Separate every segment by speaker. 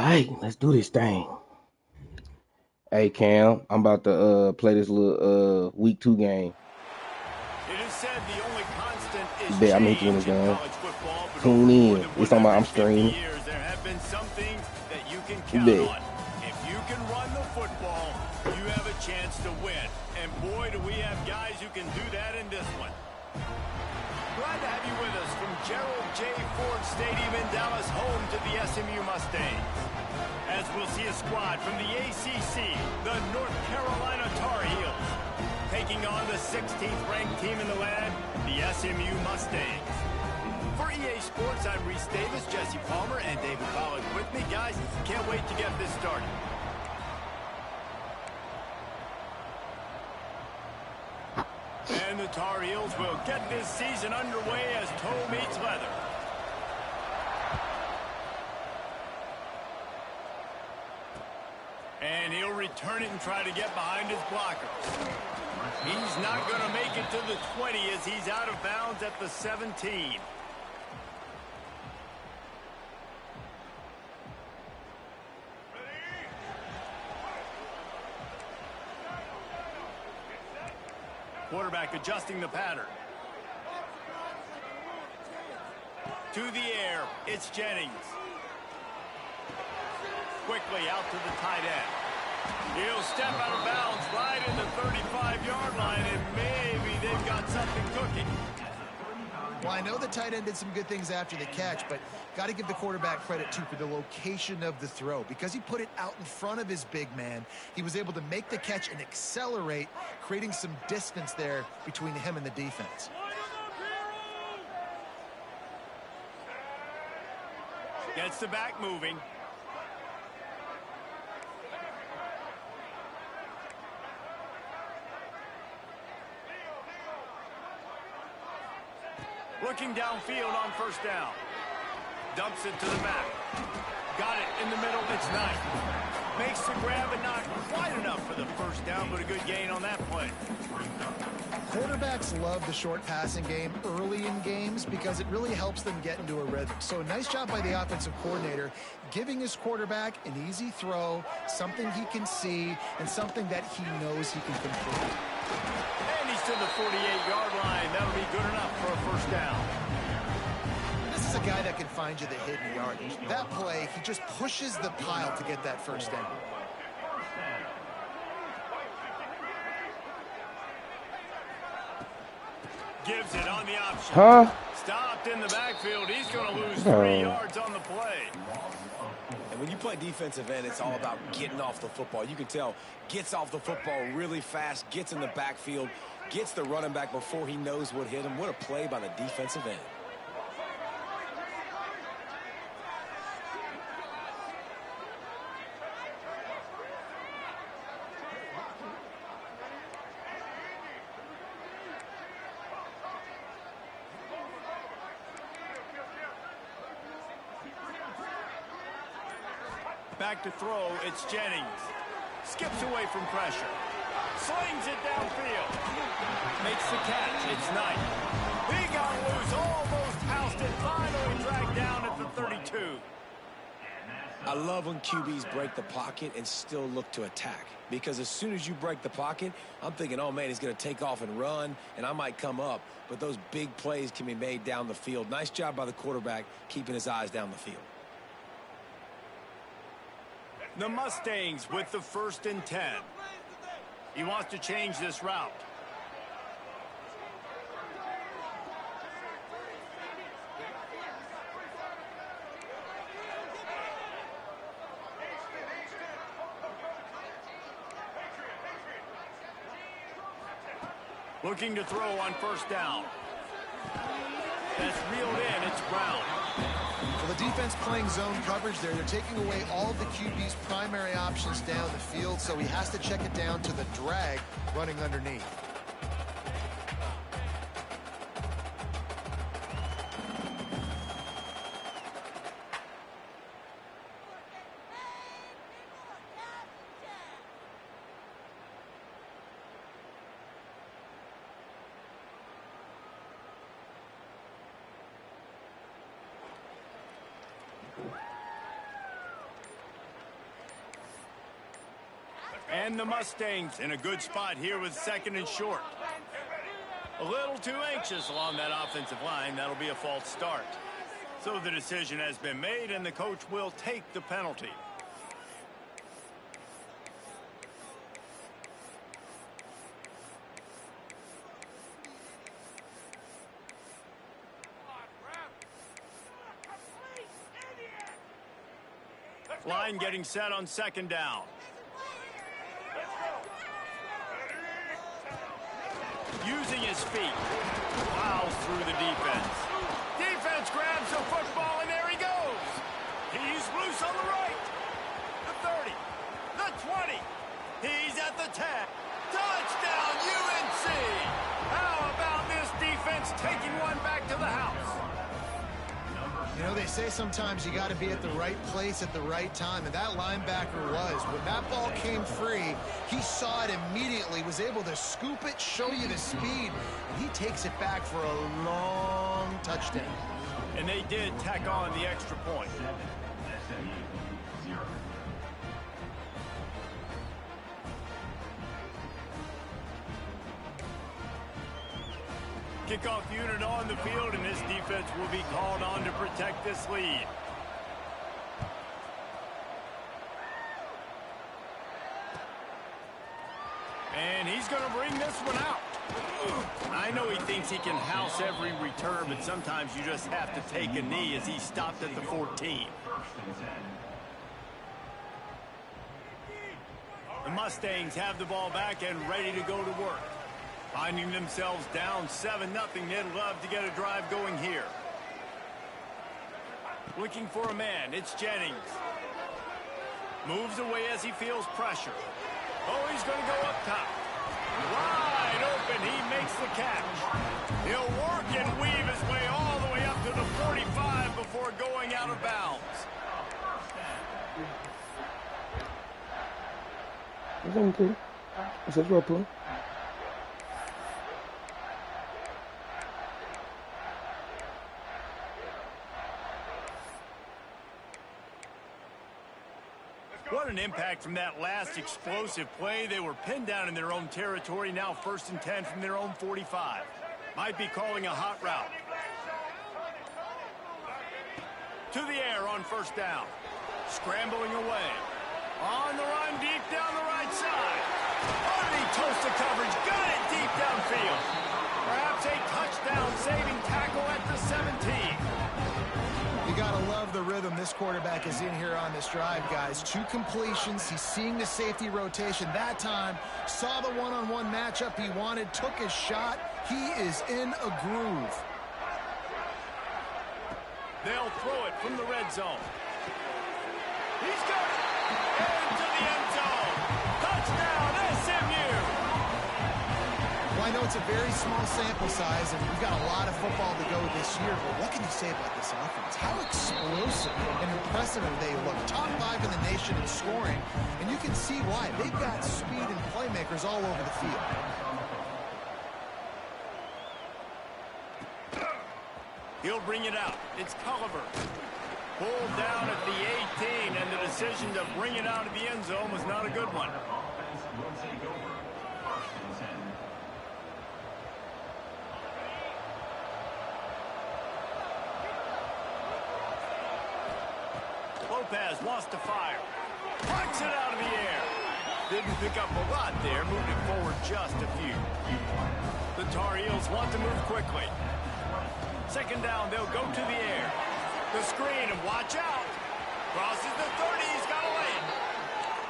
Speaker 1: right, let's do this thing. Hey Cam, I'm about to play this little week 2 game.
Speaker 2: It is said the only constant is
Speaker 1: Bet I'm gonna hit you when it's
Speaker 2: change in
Speaker 1: done.
Speaker 2: college football, but
Speaker 1: Tune
Speaker 2: over more
Speaker 1: in.
Speaker 2: than
Speaker 1: It's on my. I'm
Speaker 2: 150
Speaker 1: streaming.
Speaker 2: years, there have been some things that you can count
Speaker 1: Bet.
Speaker 2: on. If you can run the football, you have a chance to win. And boy, do we have guys who can do that in this one. Glad to have you with us from Gerald J. Ford Stadium in Dallas, home to the SMU Mustangs. As we'll see a squad from the ACC, the North Carolina Tar Heels, taking on the 16th ranked team in the land, the SMU Mustangs. For EA Sports, I'm Reese Davis, Jesse Palmer, and David Pollack with me. Guys, can't wait to get this started. And the Tar Heels will get this season underway as toe meets leather. And he'll return it and try to get behind his blockers. He's not going to make it to the 20 as he's out of bounds at the 17. Quarterback adjusting the pattern. To the air, it's Jennings. Quickly out to the tight end. He'll step out of bounds right in the 35-yard line, and maybe they've got something cooking.
Speaker 3: Well, I know the tight end did some good things after the catch, but got to give the quarterback credit, too, for the location of the throw. Because he put it out in front of his big man, he was able to make the catch and accelerate, creating some distance there between him and the defense.
Speaker 2: Gets the back moving. Looking downfield on first down. Dumps it to the back. Got it in the middle. It's nice. Makes the grab and not quite enough for the first down, but a good gain on that play.
Speaker 3: Quarterbacks love the short passing game early in games because it really helps them get into a rhythm. So nice job by the offensive coordinator giving his quarterback an easy throw, something he can see, and something that he knows he can complete.
Speaker 2: And he's to the 48-yard line. That'll be good enough for a first down.
Speaker 3: This is a guy that can find you the hidden yardage. That play, he just pushes the pile to get that first down.
Speaker 2: Gives it on the option.
Speaker 1: Huh?
Speaker 2: Stopped in the backfield. He's going to lose 3 yards on the play.
Speaker 4: And when you play defensive end, it's all about getting off the football. You can tell, gets off the football really fast, gets in the backfield, gets the running back before he knows what hit him. What a play by the defensive end.
Speaker 2: Back to throw, it's Jennings. Skips away from pressure. Slings it downfield. Makes the catch. It's nice. He got loose, almost housed it, finally dragged down at the 32.
Speaker 4: I love when QBs break the pocket and still look to attack. Because as soon as you break the pocket, I'm thinking, oh, man, he's going to take off and run, and I might come up. But those big plays can be made down the field. Nice job by the quarterback keeping his eyes down the field.
Speaker 2: The Mustangs with the 1st and 10. He wants to change this route. Looking to throw on first down. That's reeled in. It's Brown.
Speaker 3: So the defense playing zone coverage there. They're taking away all of the QB's primary options down the field, so he has to check it down to the drag running underneath.
Speaker 2: And the Mustangs in a good spot here with 2nd and short. A little too anxious along that offensive line. That'll be a false start. So the decision has been made, and the coach will take the penalty. Line getting set on 2nd down. Using his feet. Plows through the defense. Defense grabs the football, and there he goes. He's loose on the right. The 30. The 20. He's at the 10. Touchdown, UNC. How about this defense taking one back to the house?
Speaker 3: You know, they say sometimes you got to be at the right place at the right time, and that linebacker was. When that ball came free, he saw it immediately, was able to scoop it, show you the speed, and he takes it back for a long touchdown.
Speaker 2: And they did tack on the extra point. Kickoff unit on the field, and this defense will be called on to protect this lead. And he's going to bring this one out. I know he thinks he can house every return, but sometimes you just have to take a knee as he stopped at the 14. The Mustangs have the ball back and ready to go to work. Finding themselves down 7-0, they'd love to get a drive going here. Looking for a man, it's Jennings. Moves away as he feels pressure. Oh, he's going to go up top. Wide open, he makes the catch. He'll work and weave his way all the way up to the 45 before going out of bounds. What an impact from that last explosive play. They were pinned down in their own territory. Now 1st and 10 from their own 45. Might be calling a hot route. To the air on 1st down. Scrambling away. On the run, deep down the right side. Underneath toast of coverage. Got it deep downfield. Perhaps a touchdown-saving tackle at the 17.
Speaker 3: You got to love the rhythm this quarterback is in here on this drive, guys. 2 completions. He's seeing the safety rotation that time. Saw the one-on-one matchup he wanted. Took his shot. He is in a groove.
Speaker 2: They'll throw it from the red zone. He's got it. Into the end zone. Touchdown, SMU.
Speaker 3: Well, I know it's a very small sample size, and we've got a lot of football to go this year, but what can you say about this offense? How explosive and impressive they look. Top 5 in the nation in scoring, and you can see why. They've got speed and playmakers all over the field.
Speaker 2: He'll bring it out. It's Culliver. Pulled down at the 18, and the decision to bring it out of the end zone was not a good one. Lopez wants to fire. Punts it out of the air. Didn't pick up a lot there, moving forward just a few. The Tar Heels want to move quickly. 2nd down, they'll go to the air. The screen, and watch out. Crosses the 30, he's got to lay it.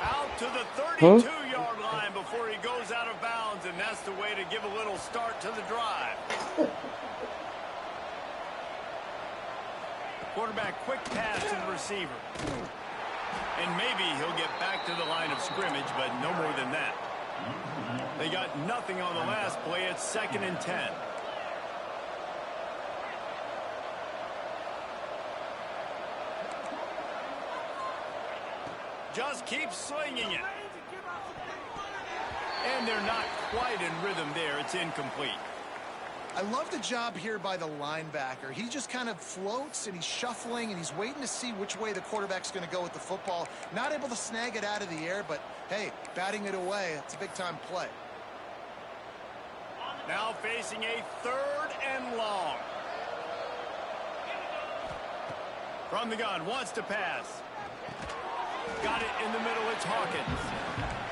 Speaker 2: Out to the 32-yard line before he goes out of bounds, and that's the way to give a little start to the drive. Quarterback, quick pass to the receiver. And maybe he'll get back to the line of scrimmage, but no more than that. They got nothing on the last play. It's 2nd and 10. Just keep slinging it. And they're not quite in rhythm there. It's incomplete.
Speaker 3: I love the job here by the linebacker. He just kind of floats, and he's shuffling, and he's waiting to see which way the quarterback's going to go with the football. Not able to snag it out of the air, but, hey, batting it away, it's a big-time play.
Speaker 2: Now facing a 3rd and long. From the gun, wants to pass. Got it in the middle, it's Hawkins.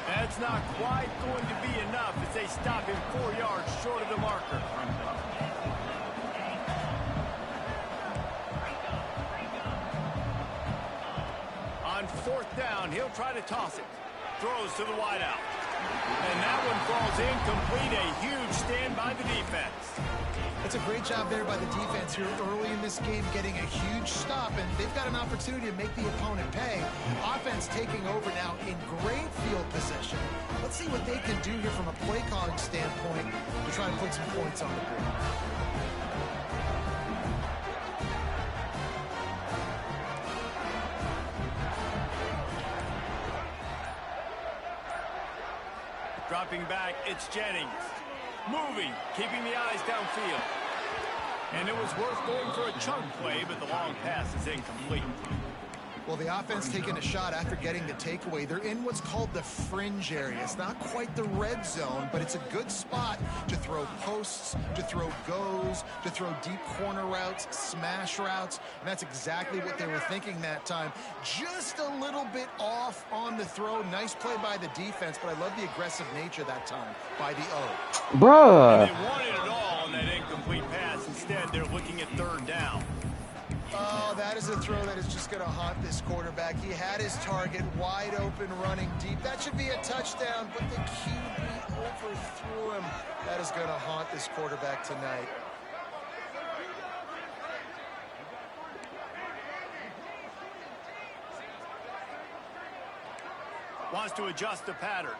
Speaker 2: That's not quite going to be enough as they stop him 4 yards short of the marker. On 4th down, he'll try to toss it. Throws to the wideout. And that one falls incomplete. A huge stand by the defense.
Speaker 3: It's a great job there by the defense here early in this game, getting a huge stop, and they've got an opportunity to make the opponent pay. Offense taking over now in great field position. Let's see what they can do here from a play calling standpoint to try to put some points on the board.
Speaker 2: Dropping back, it's Jennings. Moving, keeping the eyes downfield. And it was worth going for a chunk play, but the long pass is incomplete.
Speaker 3: Well, the offense taking a shot after getting the takeaway. They're in what's called the fringe area. It's not quite the red zone, but it's a good spot to throw posts, to throw goes, to throw deep corner routes, smash routes, and that's exactly what they were thinking that time. Just a little bit off on the throw. Nice play by the defense, but I love the aggressive nature that time by the O.
Speaker 1: Bruh.
Speaker 2: They wanted it all on that incomplete pass. Instead, they're looking at 3rd down.
Speaker 3: Oh, that is a throw that is just going to haunt this quarterback. He had his target wide open, running deep. That should be a touchdown, but the QB overthrew him. That is going to haunt this quarterback tonight.
Speaker 2: Wants to adjust the pattern.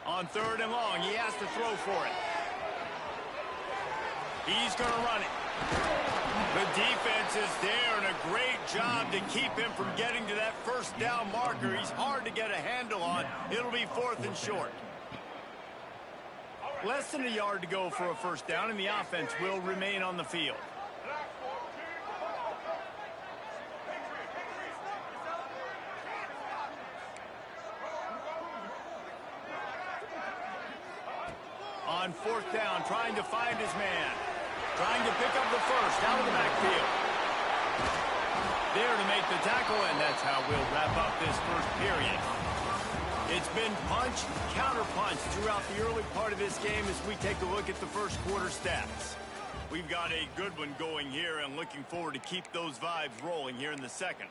Speaker 2: On 3rd and long, he has to throw for it. He's going to run it. The defense is there, and a great job to keep him from getting to that 1st down marker. He's hard to get a handle on. It'll be 4th and short. Less than a yard to go for a 1st down, and the offense will remain on the field. On 4th down, trying to find his man. Trying to pick up the 1st out of the backfield. There to make the tackle, and that's how we'll wrap up this 1st period. It's been punch, counter-punch throughout the early part of this game as we take a look at the 1st quarter stats. We've got a good one going here and looking forward to keep those vibes rolling here in the 2nd.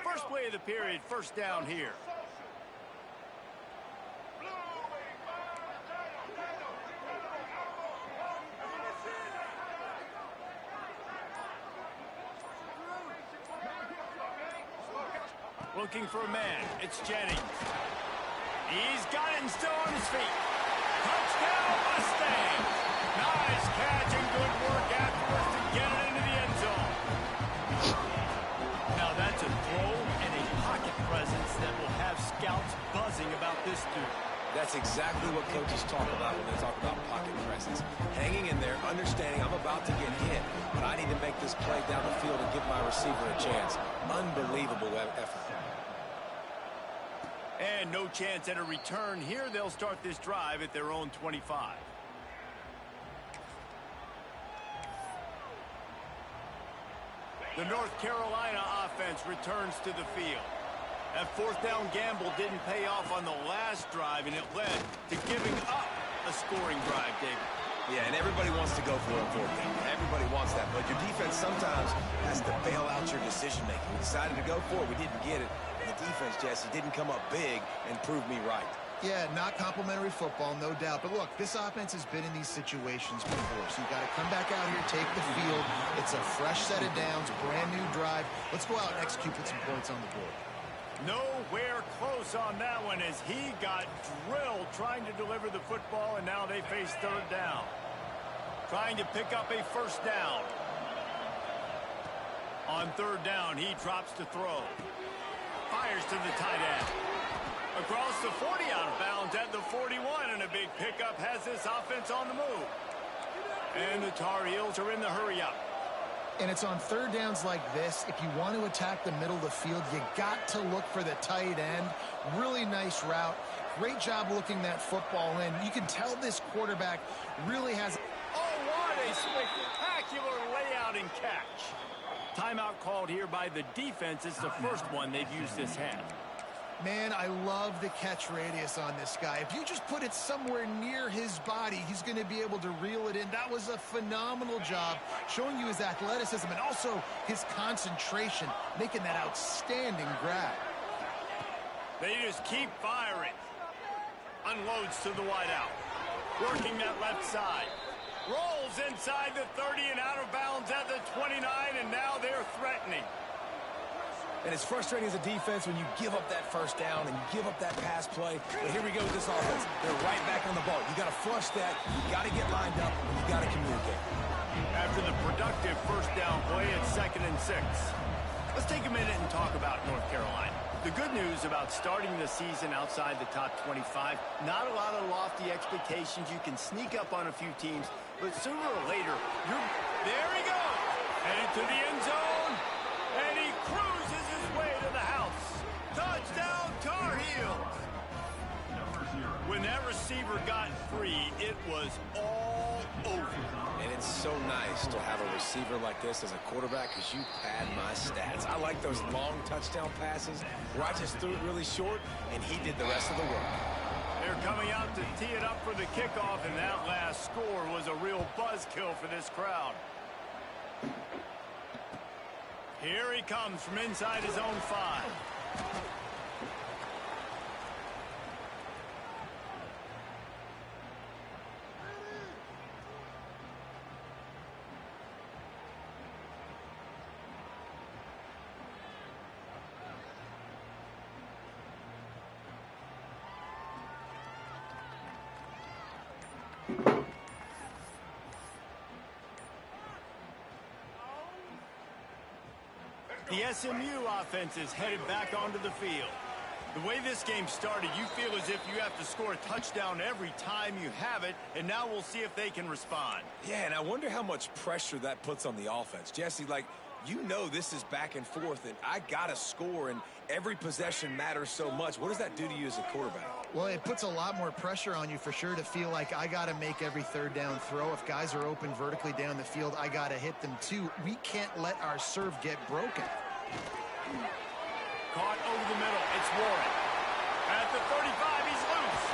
Speaker 2: First play of the period, 1st down here. Looking for a man. It's Jennings. He's got it and still on his feet. Touchdown, Mustang. Nice catch and good work afterwards to get it into the end zone. Now that's a throw and a pocket presence that will have scouts buzzing about this dude.
Speaker 4: That's exactly what coaches talk about when they talk about pocket presence. Hanging in there, understanding I'm about to get hit, but I need to make this play down the field and give my receiver a chance. Unbelievable effort.
Speaker 2: And no chance at a return here. They'll start this drive at their own 25. The North Carolina offense returns to the field. That 4th down gamble didn't pay off on the last drive, and it led to giving up a scoring drive, David.
Speaker 4: Yeah, and everybody wants to go for a 4th down. Everybody wants that, but your defense sometimes has to bail out your decision-making. We decided to go for it. We didn't get it. And the defense, Jesse, didn't come up big and prove me right.
Speaker 3: Yeah, not complimentary football, no doubt. But look, this offense has been in these situations before. So you got to come back out here, take the field. It's a fresh set of downs, brand new drive. Let's go out and execute, put some points on the board.
Speaker 2: Nowhere close on that one as he got drilled trying to deliver the football, and now they face 3rd down. Trying to pick up a 1st down. On 3rd down, he drops to throw. fires to the tight end. Across the 40 out of bounds at the 41, and a big pickup has this offense on the move. And the Tar Heels are in the hurry-up.
Speaker 3: And it's on third downs like this. If you want to attack the middle of the field, you got to look for the tight end. Really nice route. Great job looking that football in. You can tell this quarterback really has...
Speaker 2: Oh, what a spectacular layout and catch. Timeout called here by the defense. It's the first one they've used this half.
Speaker 3: Man, I love the catch radius on this guy. If you just put it somewhere near his body, he's going to be able to reel it in. That was a phenomenal job, showing you his athleticism and also his concentration, making that outstanding grab.
Speaker 2: They just keep firing. Unloads to the wideout. Working that left side. Rolls inside the 30 and out of bounds at the 29, and now they're threatening.
Speaker 4: And it's frustrating as a defense when you give up that first down and you give up that pass play. But here we go with this offense. They're right back on the ball. You got to flush that. You got to get lined up. You got to communicate.
Speaker 2: After the productive first down play, it's 2nd and 6. Let's take a minute and talk about North Carolina. The good news about starting the season outside the top 25, not a lot of lofty expectations. You can sneak up on a few teams, but sooner or later, there he goes. Headed to the end zone, and he cruises his way to the house. Touchdown, Tar Heels. When that receiver got free, it was all over.
Speaker 4: And it's so nice to have a receiver like this as a quarterback because you pad my stats. I like those long touchdown passes where I just threw it really short and he did the rest of the work.
Speaker 2: They're coming out to tee it up for the kickoff, and that last score was a real buzzkill for this crowd. Here he comes from inside his own 5. The SMU offense is headed back onto the field. The way this game started, you feel as if you have to score a touchdown every time you have it, and now we'll see if they can respond.
Speaker 4: Yeah, and I wonder how much pressure that puts on the offense. Jesse, like, you know this is back and forth, and I got to score, and every possession matters so much. What does that do to you as a quarterback?
Speaker 3: Well, it puts a lot more pressure on you for sure to feel like I got to make every third down throw. If guys are open vertically down the field, I got to hit them too. We can't let our serve get broken.
Speaker 2: Caught over the middle. It's Warren. At the 35, he's loose.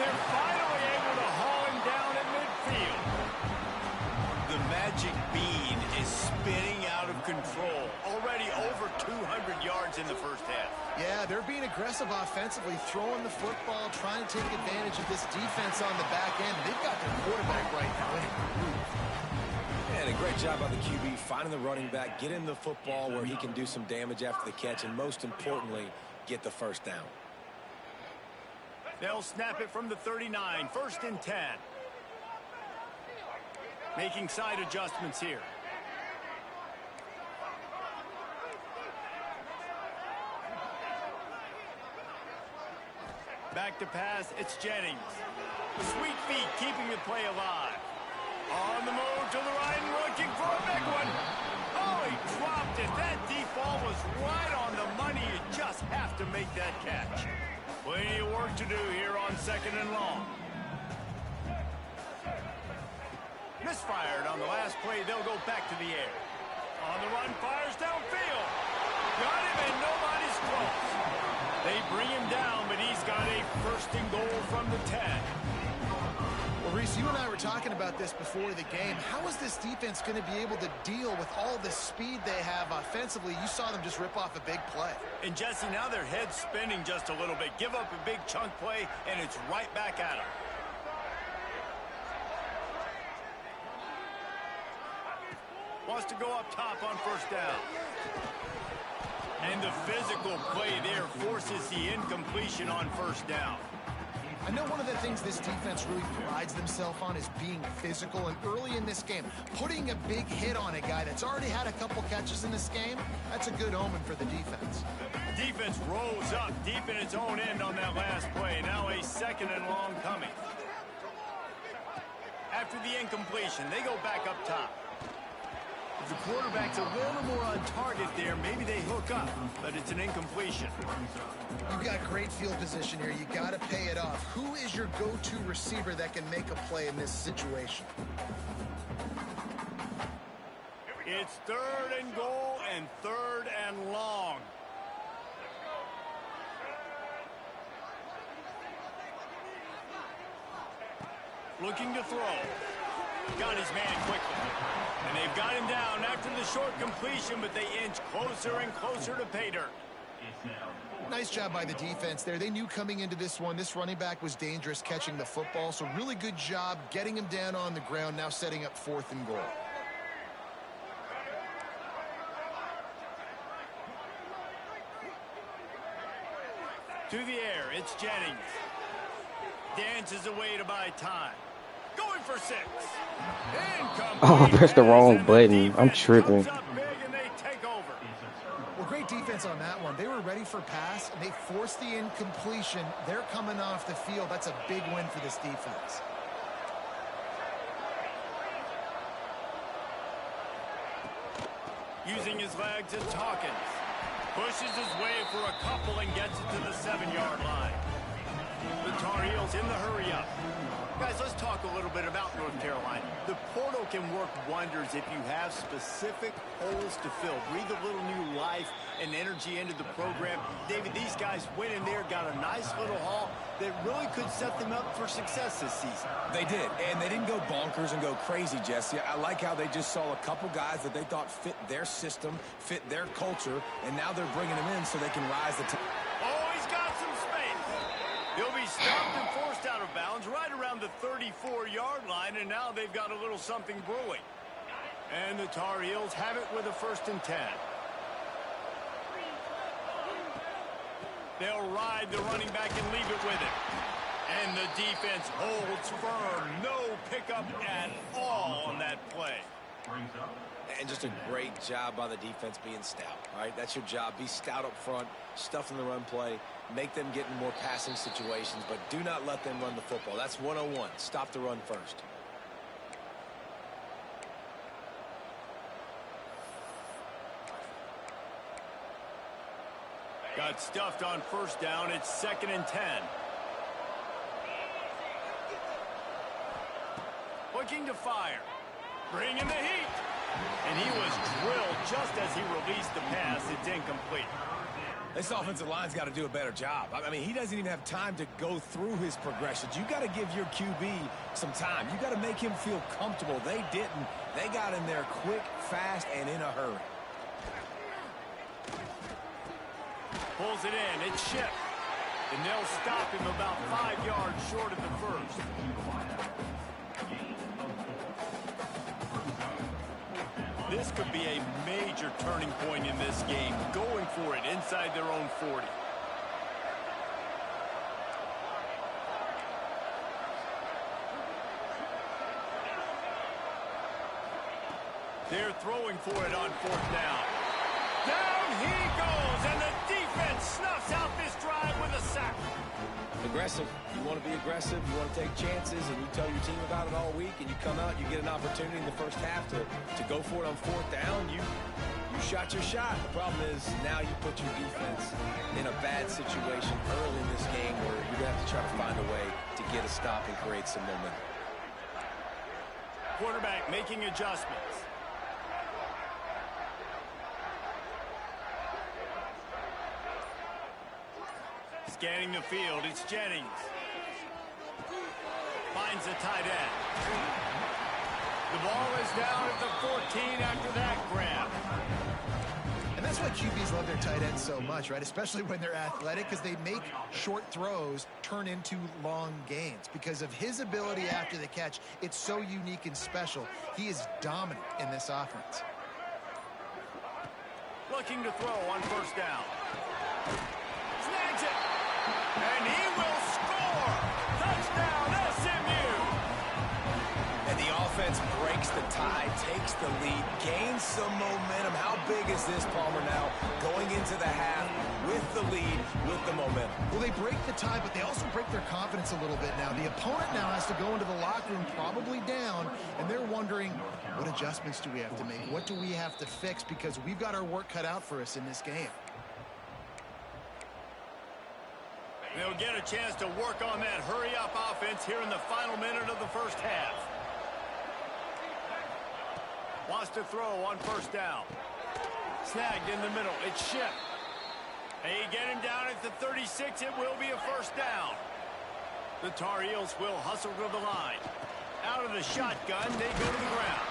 Speaker 2: They're finally able to haul him down at midfield. The magic bean is spinning out of control. Already over 200 yards in the first half.
Speaker 3: Yeah, they're being aggressive offensively, throwing the football, trying to take advantage of this defense on the back end. They've got their quarterback right now in a groove.
Speaker 4: And a great job by the QB finding the running back, getting the football where he can do some damage after the catch, and most importantly, get the first down.
Speaker 2: They'll snap it from the 39, 1st and 10. Making side adjustments here. Back to pass, it's Jennings. Sweet feet keeping the play alive. On the move to the right and looking for a big one. Oh, he dropped it. That deep ball was right on the money. You just have to make that catch. Plenty of work to do here on 2nd and long. Misfired on the last play. They'll go back to the air. On the run, fires downfield. Got him, and nobody's close. They bring him down, but he's got a 1st and goal from the 10.
Speaker 3: Well, Reese, you and I were talking about this before the game. How is this defense going to be able to deal with all the speed they have offensively? You saw them just rip off a big play.
Speaker 2: And, Jesse, now their head's spinning just a little bit. Give up a big chunk play, and it's right back at them. Wants to go up top on 1st down. And the physical play there forces the incompletion on 1st down.
Speaker 3: I know one of the things this defense really prides themselves on is being physical, and early in this game, putting a big hit on a guy that's already had a couple catches in this game, that's a good omen for the defense.
Speaker 2: Defense rose up deep in its own end on that last play. Now a 2nd and long coming. After the incompletion, they go back up top. If the quarterback's a little more on target there, maybe they hook up, but it's an incompletion.
Speaker 3: You've got great field position here. You got to pay it off. Who is your go-to receiver that can make a play in this situation?
Speaker 2: It's 3rd and goal and 3rd and long. Looking to throw. Got his man quickly. And they've got him down after the short completion, but they inch closer and closer to pay dirt.
Speaker 3: Nice job by the defense there. They knew coming into this one, this running back was dangerous catching the football, so really good job getting him down on the ground, now setting up 4th and goal.
Speaker 2: To the air, it's Jennings. Dances away to buy time. Going for 6.
Speaker 1: Oh, I pressed the wrong button. I'm tripping.
Speaker 3: Well, great defense on that one. They were ready for pass, and they forced the incompletion. They're coming off the field. That's a big win for this defense.
Speaker 2: Using his legs, it's Hawkins. Pushes his way for a couple and gets it to the 7-yard line. The Tar Heels in the hurry-up. Guys, let's talk a little bit about North Carolina. The portal can work wonders if you have specific holes to fill. Breathe a little new life and energy into the program. David, these guys went in there, got a nice little haul that really could set them up for success this season.
Speaker 4: They did, and they didn't go bonkers and go crazy, Jesse. I like how they just saw a couple guys that they thought fit their system, fit their culture, and now they're bringing them in so they can rise the top.
Speaker 2: Oh, he's got some space. He'll be stopped and forced out of bounds right around the 34-yard line, and now they've got a little something brewing. And the Tar Heels have it with a 1st and 10. They'll ride the running back and leave it with it. And the defense holds firm. No pickup at all on that play.
Speaker 4: And just a great job by the defense being stout. All right, that's your job. Be stout up front, stuff in the run play, make them get in more passing situations, but do not let them run the football. That's 101. Stop the run first.
Speaker 2: Got stuffed on 1st down. It's 2nd and 10. Looking to fire. Bringing the heat. And he was drilled just as he released the pass. It's incomplete.
Speaker 4: This offensive line's got to do a better job. I mean, he doesn't even have time to go through his progressions. You got to give your QB some time. You got to make him feel comfortable. They didn't. They got in there quick, fast, and in a hurry.
Speaker 2: Pulls it in. It's Ship. And they'll stop him about 5 yards short of the 1st. This could be a major turning point in this game. Going for it inside their own 40. They're throwing for it on 4th down. Down he goes, and the defense snuffs out this drive with a sack.
Speaker 4: Aggressive. You want to be aggressive. You want to take chances, and you tell your team about it all week, and you come out, you get an opportunity in the first half to go for it on 4th down. You shot your shot. The problem is now you put your defense in a bad situation early in this game where you're going to have to try to find a way to get a stop and create some momentum.
Speaker 2: Quarterback making adjustments. Scanning the field, it's Jennings. Finds the tight end. The ball is down at the 14 after that grab.
Speaker 3: And that's why QBs love their tight ends so much, right? Especially when they're athletic, because they make short throws turn into long gains. Because of his ability after the catch, it's so unique and special. He is dominant in this offense.
Speaker 2: Looking to throw on 1st down. Snags it. And he will score.
Speaker 4: Tide takes the lead, gains some momentum. How big is this, Palmer, now? Going into the half with the lead, with the momentum.
Speaker 3: Well, they break the tie, but they also break their confidence a little bit now. The opponent now has to go into the locker room probably down, and they're wondering, what adjustments do we have to make? What do we have to fix? Because we've got our work cut out for us in this game.
Speaker 2: They'll get a chance to work on that hurry-up offense here in the final minute of the first half. Wants to throw on first down. Snagged in the middle. It's shipped. They get him down at the 36. It will be a first down. The Tar Heels will hustle to the line. Out of the shotgun, they go to the ground.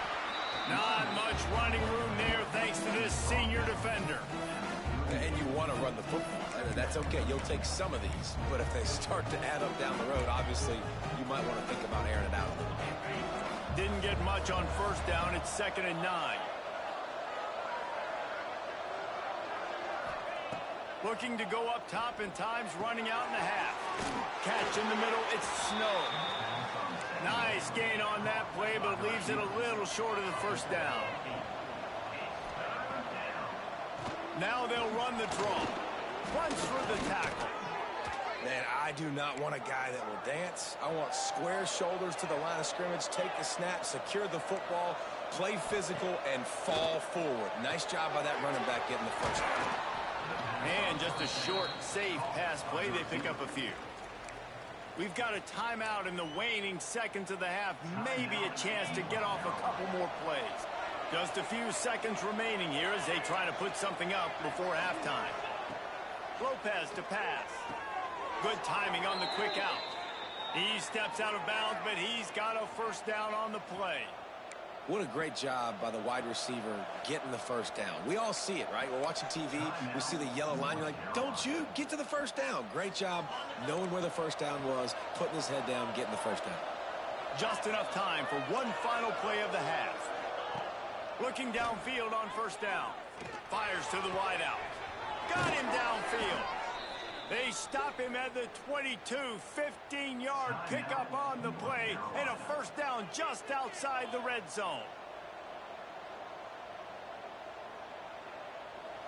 Speaker 2: Not much running room there thanks to this senior defender.
Speaker 4: And you want to run the football. That's okay. You'll take some of these. But if they start to add up down the road, obviously, you might want to think about airing it out a little bit.
Speaker 2: Didn't get much on first down. It's 2nd and 9. Looking to go up top and time's running out in the half. Catch in the middle. It's Snow. Nice gain on that play, but leaves it a little short of the first down. Now they'll run the draw. Runs through the tackle.
Speaker 4: Man, I do not want a guy that will dance. I want square shoulders to the line of scrimmage, take the snap, secure the football, play physical, and fall forward. Nice job by that running back getting the first down.
Speaker 2: And just a short, safe pass play. They pick up a few. We've got a timeout in the waning seconds of the half. Maybe a chance to get off a couple more plays. Just a few seconds remaining here as they try to put something up before halftime. Lopez to pass. Good timing on the quick out. He steps out of bounds, but he's got a first down on the play.
Speaker 4: What a great job by the wide receiver getting the first down. We all see it, right? We're watching TV. We see the yellow line. You're like, don't you get to the first down. Great job knowing where the first down was, putting his head down, getting the first down.
Speaker 2: Just enough time for one final play of the half. Looking downfield on first down. Fires to the wideout. Got him downfield. They stop him at the 22, 15-yard pickup on the play, and a first down just outside the red zone.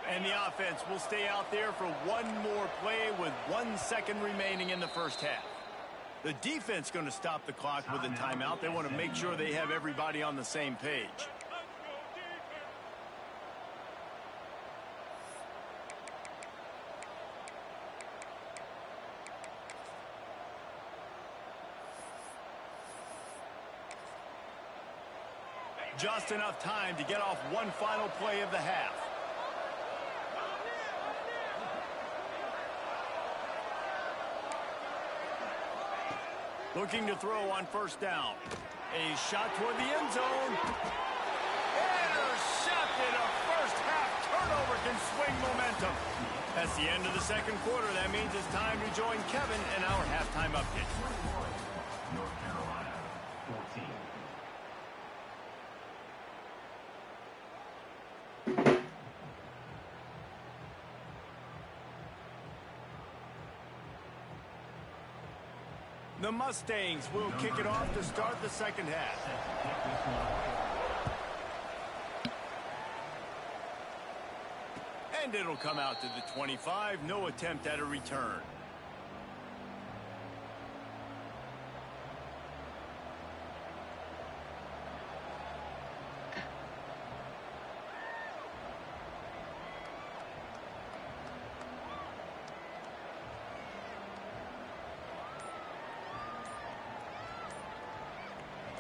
Speaker 2: And the offense will stay out there for one more play with 1 second remaining in the first half. The defense going to stop the clock with a timeout. They want to make sure they have everybody on the same page. Just enough time to get off one final play of the half. Looking to throw on first down. A shot toward the end zone. Intercepted. A first half turnover can swing momentum. That's the end of the second quarter. That means it's time to join Kevin in our halftime update. The Mustangs will kick it off to start the second half. And it'll come out to the 25. No attempt at a return.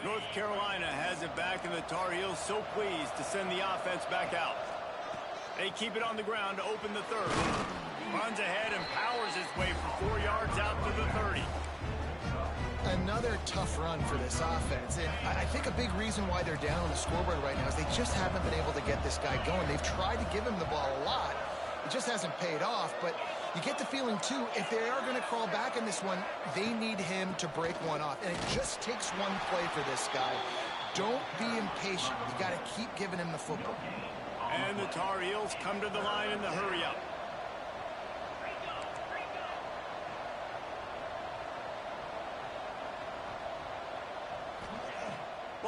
Speaker 2: North Carolina has it back, and the Tar Heels so pleased to send the offense back out. They keep it on the ground to open the third. Runs ahead and powers his way for 4 yards out to the 30.
Speaker 3: Another tough run for this offense. And I think a big reason why they're down on the scoreboard right now is they just haven't been able to get this guy going. They've tried to give him the ball a lot. It just hasn't paid off, but you get the feeling, too, if they are going to crawl back in this one, they need him to break one off. And it just takes one play for this guy. Don't be impatient. You got to keep giving him the football.
Speaker 2: And the Tar Heels come to the line in the hurry-up.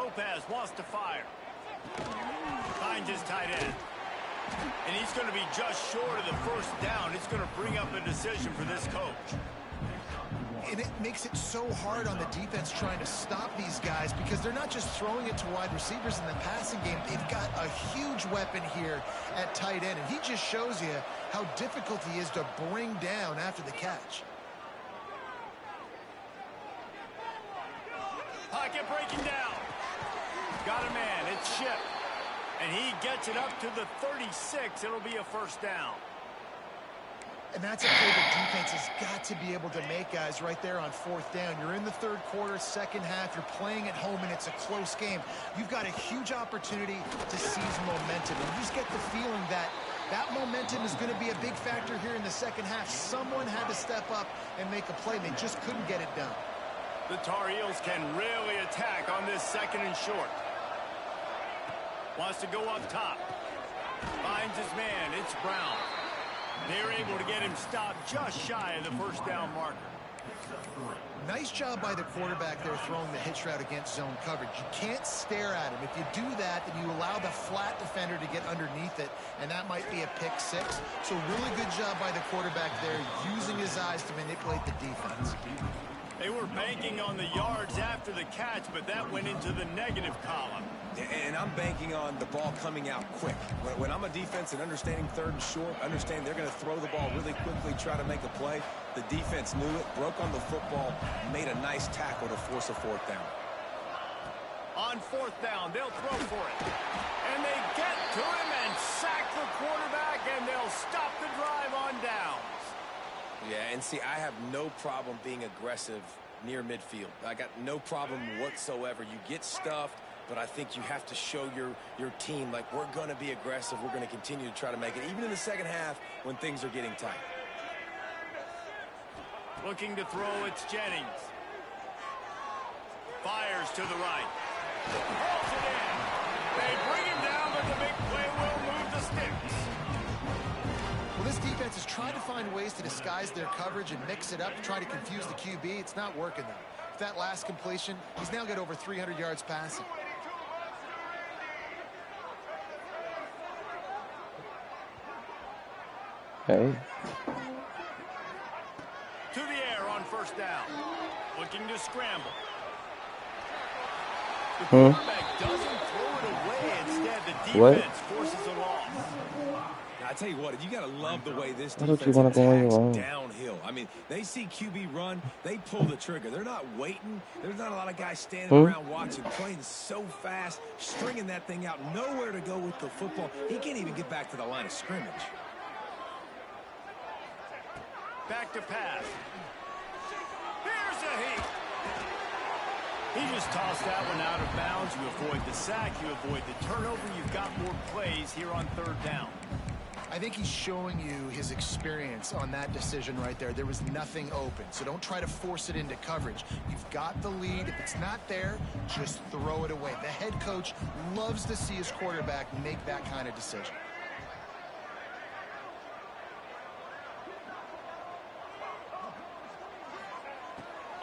Speaker 2: Lopez wants to fire. Finds his tight end. And he's going to be just short of the first down. It's going to bring up a decision for this coach.
Speaker 3: And it makes it so hard on the defense trying to stop these guys because they're not just throwing it to wide receivers in the passing game. They've got a huge weapon here at tight end, and he just shows you how difficult he is to bring down after the catch.
Speaker 2: Pocket breaking down. Got a man. It's Ship. And he gets it up to the 36. It'll be a first down.
Speaker 3: And that's a play the defense has got to be able to make, guys, right there on fourth down. You're in the third quarter, second half. You're playing at home, and it's a close game. You've got a huge opportunity to seize momentum. And you just get the feeling that that momentum is going to be a big factor here in the second half. Someone had to step up and make a play. They just couldn't get it done.
Speaker 2: The Tar Heels can really attack on this second and short. Wants to go up top. Finds his man. It's Brown. They're able to get him stopped just shy of the first down marker.
Speaker 3: Nice job by the quarterback there throwing the hitch route against zone coverage. You can't stare at him. If you do that, then you allow the flat defender to get underneath it, and that might be a pick six. So really good job by the quarterback there, using his eyes to manipulate the defense.
Speaker 2: They were banking on the yards after the catch, but that went into the negative column.
Speaker 4: And I'm banking on the ball coming out quick. When I'm a defense and understanding third and short, understand they're going to throw the ball really quickly, try to make a play. The defense knew it, broke on the football, made a nice tackle to force a fourth down.
Speaker 2: On fourth down, they'll throw for it. And they get to him and sack the quarterback, and they'll stop the drive on downs.
Speaker 4: Yeah, and see, I have no problem being aggressive near midfield. I got no problem whatsoever. You get stuffed, but I think you have to show your team, like, we're going to be aggressive. We're going to continue to try to make it, even in the second half when things are getting tight.
Speaker 2: Looking to throw, it's Jennings. Fires to the right. Hauls it in. They bring him down, but the big play will move the sticks.
Speaker 3: Well, this defense is trying to find ways to disguise their coverage and mix it up to try to confuse the QB. It's not working, though. With that last completion, he's now got over 300 yards passing.
Speaker 1: Hey.
Speaker 2: To the air on first down. Looking to scramble. The quarterback doesn't throw it away. Instead, the defense forces a loss.
Speaker 4: I tell you what, you got to love the way this
Speaker 1: Why don't
Speaker 4: defense
Speaker 1: you wanna go on your
Speaker 4: attacks
Speaker 1: own?
Speaker 4: downhill. I mean, they see QB run, they pull the trigger. They're not waiting. There's not a lot of guys standing around watching, playing so fast, stringing that thing out, nowhere to go with the football. He can't even get back to the line of scrimmage.
Speaker 2: Back to pass. Here's a heat. He just tossed that one out of bounds. You avoid the sack. You avoid the turnover. You've got more plays here on third down.
Speaker 3: I think he's showing you his experience on that decision right there. There was nothing open, so don't try to force it into coverage. You've got the lead. If it's not there, just throw it away. The head coach loves to see his quarterback make that kind of decision.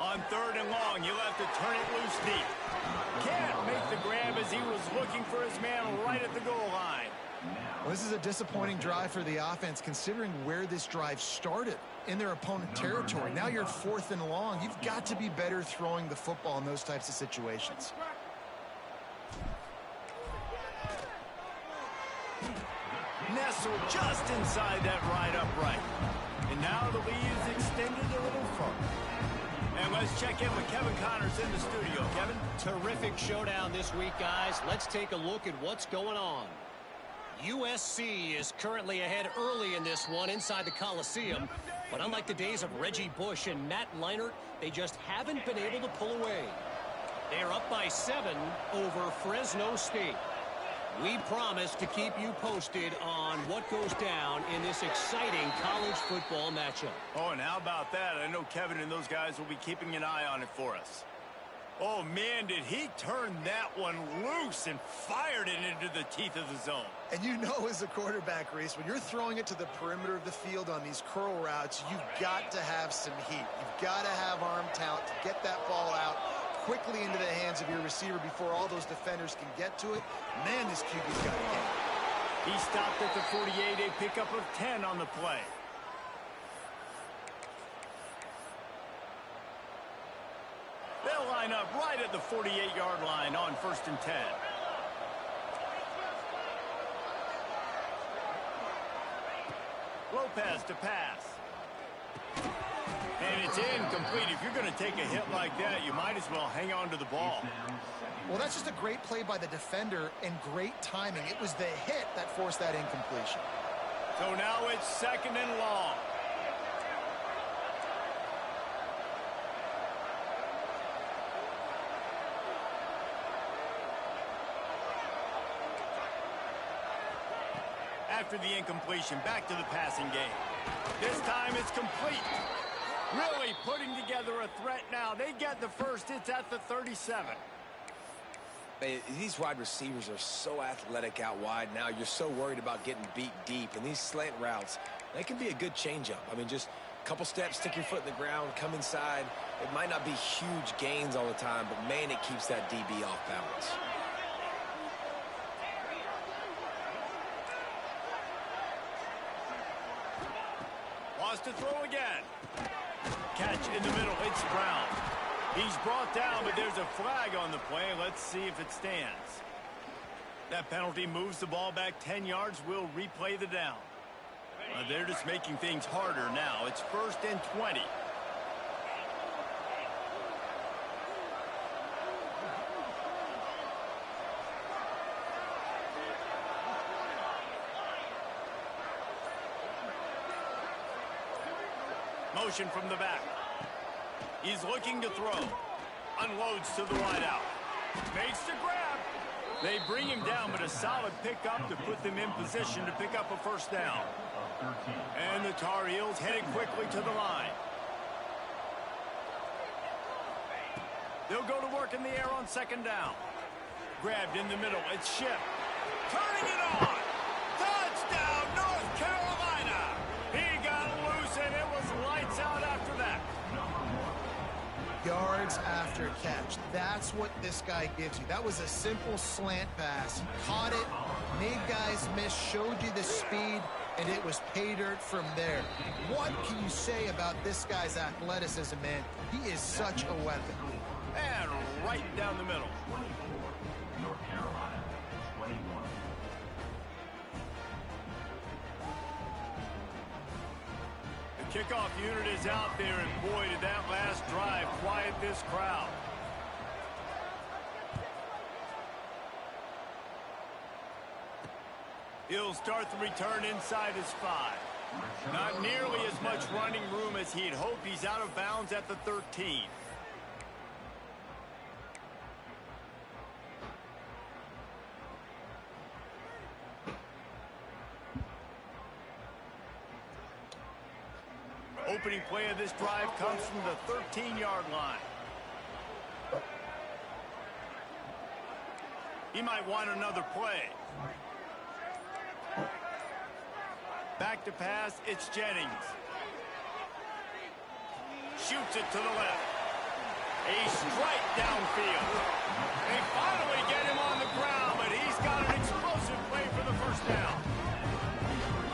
Speaker 2: On third and long, you'll have to turn it loose deep. Can't make the grab as he was looking for his man right at the goal line.
Speaker 3: Well, this is a disappointing drive for the offense, considering where this drive started in their opponent territory. Now you're fourth and long. You've got to be better throwing the football in those types of situations.
Speaker 2: Nestled just inside that right upright. And now the lead is extended a little further. And let's check in with Kevin Connors in the studio. Kevin?
Speaker 5: Terrific showdown this week, guys. Let's take a look at what's going on. USC is currently ahead early in this one inside the Coliseum. But unlike the days of Reggie Bush and Matt Leinart, they just haven't been able to pull away. They are up by 7 over Fresno State. We promise to keep you posted on what goes down in this exciting college football matchup.
Speaker 2: Oh, and how about that? I know Kevin and those guys will be keeping an eye on it for us. Oh, man, did he turn that one loose and fired it into the teeth of the zone.
Speaker 3: And you know, as a quarterback, Reese, when you're throwing it to the perimeter of the field on these curl routes, you've got to have some heat. You've got to have arm talent to get that ball out quickly into the hands of your receiver before all those defenders can get to it. Man, this QB's got a game.
Speaker 2: He stopped at the 48, a pickup of 10 on the play. They'll line up right at the 48-yard line on 1st and 10. Lopez to pass. And it's incomplete. If you're going to take a hit like that, you might as well hang on to the ball.
Speaker 3: Well, that's just a great play by the defender and great timing. It was the hit that forced that incompletion.
Speaker 2: So now it's 2nd and long. After the incompletion, back to the passing game. This time it's complete. Really putting together a threat now. They get the first. It's at the 37.
Speaker 4: These wide receivers are so athletic out wide now. You're so worried about getting beat deep. And these slant routes, they can be a good changeup. I mean, just a couple steps, stick your foot in the ground, come inside. It might not be huge gains all the time, but, man, it keeps that DB off balance.
Speaker 2: Wants to throw again. Catch in the middle. It's Brown. He's brought down, but there's a flag on the play. Let's see if it stands. That penalty moves the ball back 10 yards. We'll replay the down. They're just making things harder now. It's 1st and 20. Motion from the back. He's looking to throw. Unloads to the wideout. Makes the grab. They bring him down, but a solid pickup to put them in position to pick up a 1st down. And the Tar Heels headed quickly to the line. They'll go to work in the air on 2nd down. Grabbed in the middle. It's Shipp. Turning it on. Touchdown, North Carolina. He got loose, and it was lights out after that.
Speaker 3: Yards after catch. That's what this guy gives you. That was a simple slant pass. He caught it, made guys miss, showed you the speed, and it was pay dirt from there. What can you say about this guy's athleticism, man? He is such a weapon.
Speaker 2: And right down the middle. Kickoff unit is out there, and boy, did that last drive quiet this crowd. He'll start the return inside his 5. Not nearly as much running room as he'd hoped. He's out of bounds at the 13. Opening play of this drive comes from the 13-yard line. He might want another play. Back to pass, it's Jennings. Shoots it to the left. A strike downfield. They finally get him on the ground, but he's got an explosive play for the 1st down.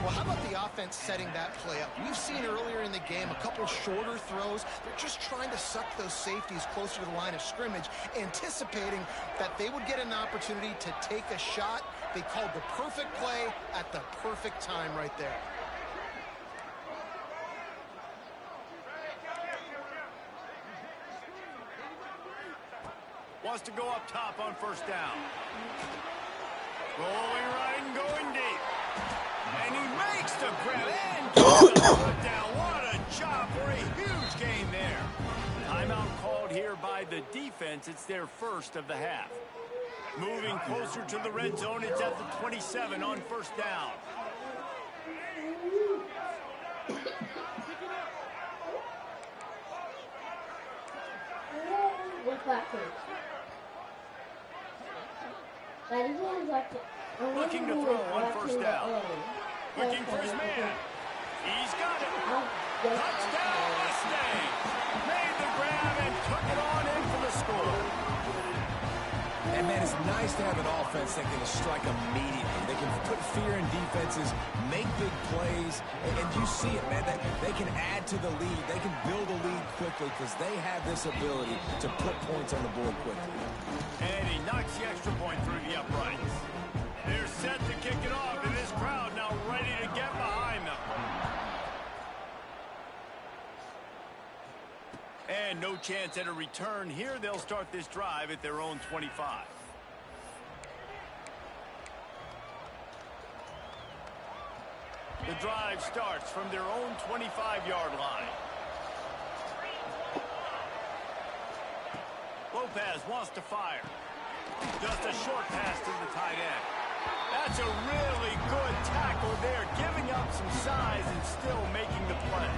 Speaker 3: Well, how about the offense setting that play up? We've seen earlier in the game a couple shorter throws. They're just trying to suck those safeties closer to the line of scrimmage, anticipating that they would get an opportunity to take a shot. They called the perfect play at the perfect time right there.
Speaker 2: Wants to go up top on 1st down. Rolling right and going deep. And he makes the grab and gets the foot down. What a job for a huge gain there. Timeout called here by the defense. It's their 1st of the half. Moving closer to the red zone. It's at the 27 on 1st down.
Speaker 6: What's that for?
Speaker 2: Looking to throw on 1st down. Looking for his man. He's got it. Touchdown, Mustangs. Made the grab and took it on in for the score.
Speaker 4: And it's nice to have an offense that can strike immediately. They can put fear in defenses, make big plays, and you see it, man. They can add to the lead. They can build a lead quickly because they have this ability to put points on the board quickly.
Speaker 2: And he knocks the extra point through the uprights. They're set to kick it off, and this crowd now ready to get behind them. And no chance at a return here. They'll start this drive at their own 25. The drive starts from their own 25-yard line. Lopez wants to fire. Just a short pass to the tight end. That's a really good tackle there, giving up some size and still making the play.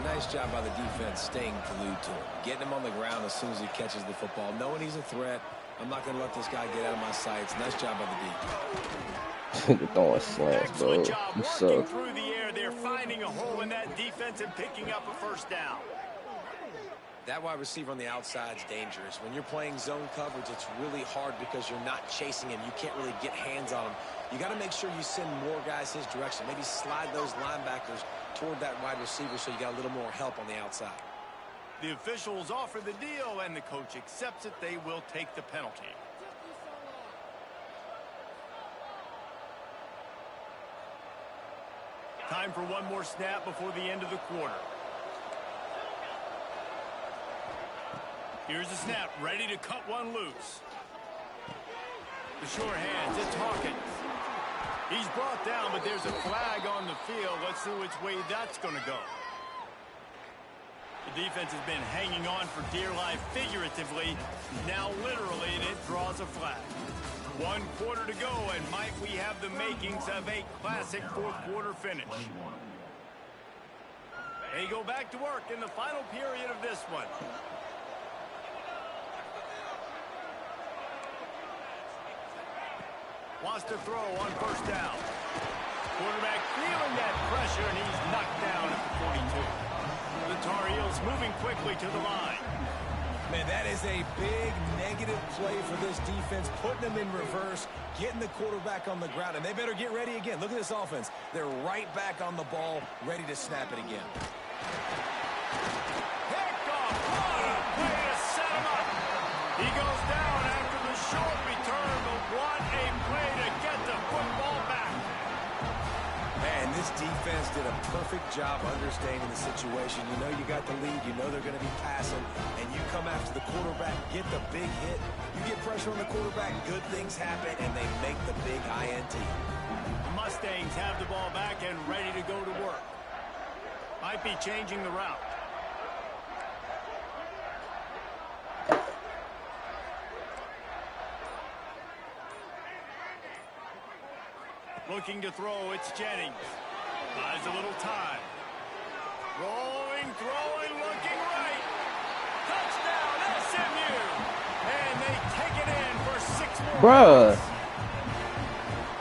Speaker 4: Nice job by the defense staying glued to him. Getting him on the ground as soon as he catches the football. Knowing he's a threat. I'm not going to let this guy get out of my sights. Nice job by the defense.
Speaker 1: Throwing slants, bro.
Speaker 2: Excellent job working through the air. They're finding a hole in that defense and picking up a first down.
Speaker 4: That wide receiver on the outside is dangerous. When you're playing zone coverage, it's really hard because you're not chasing him. You can't really get hands on him. You got to make sure you send more guys his direction. Maybe slide those linebackers toward that wide receiver so you got a little more help on the outside.
Speaker 2: The officials offer the deal, and the coach accepts it. They will take the penalty. Time for one more snap before the end of the quarter. Here's the snap, ready to cut one loose. The sure hands, it's Hawkins. He's brought down, but there's a flag on the field. Let's see which way that's going to go. The defense has been hanging on for dear life figuratively, now literally, and it draws a flag. 1 quarter to go, and might we have the makings of a classic fourth-quarter finish. They go back to work in the final period of this one. Wants to throw on first down. Quarterback feeling that pressure, and he's knocked down at the 42. The Tar Heels moving quickly to the line.
Speaker 4: Man, that is a big negative play for this defense, putting them in reverse, getting the quarterback on the ground, and they better get ready again. Look at this offense. They're right back on the ball, ready to snap it again.
Speaker 2: Picked off. What a play to set him up. He goes down after the short return, but what a play to get the football back.
Speaker 4: Man, this defense did a perfect job understanding the situation. You know you got the lead. You know they're going to be passing. And you come after the quarterback, get the big hit. You get pressure on the quarterback, good things happen, and they make the big INT.
Speaker 2: The Mustangs have the ball back and ready to go to work. Might be changing the route. Looking to throw, it's Jennings. Buys a little time. Rolling, throwing, looking right. Touchdown, SMU. And they take it in for 6 more.
Speaker 1: Bruh.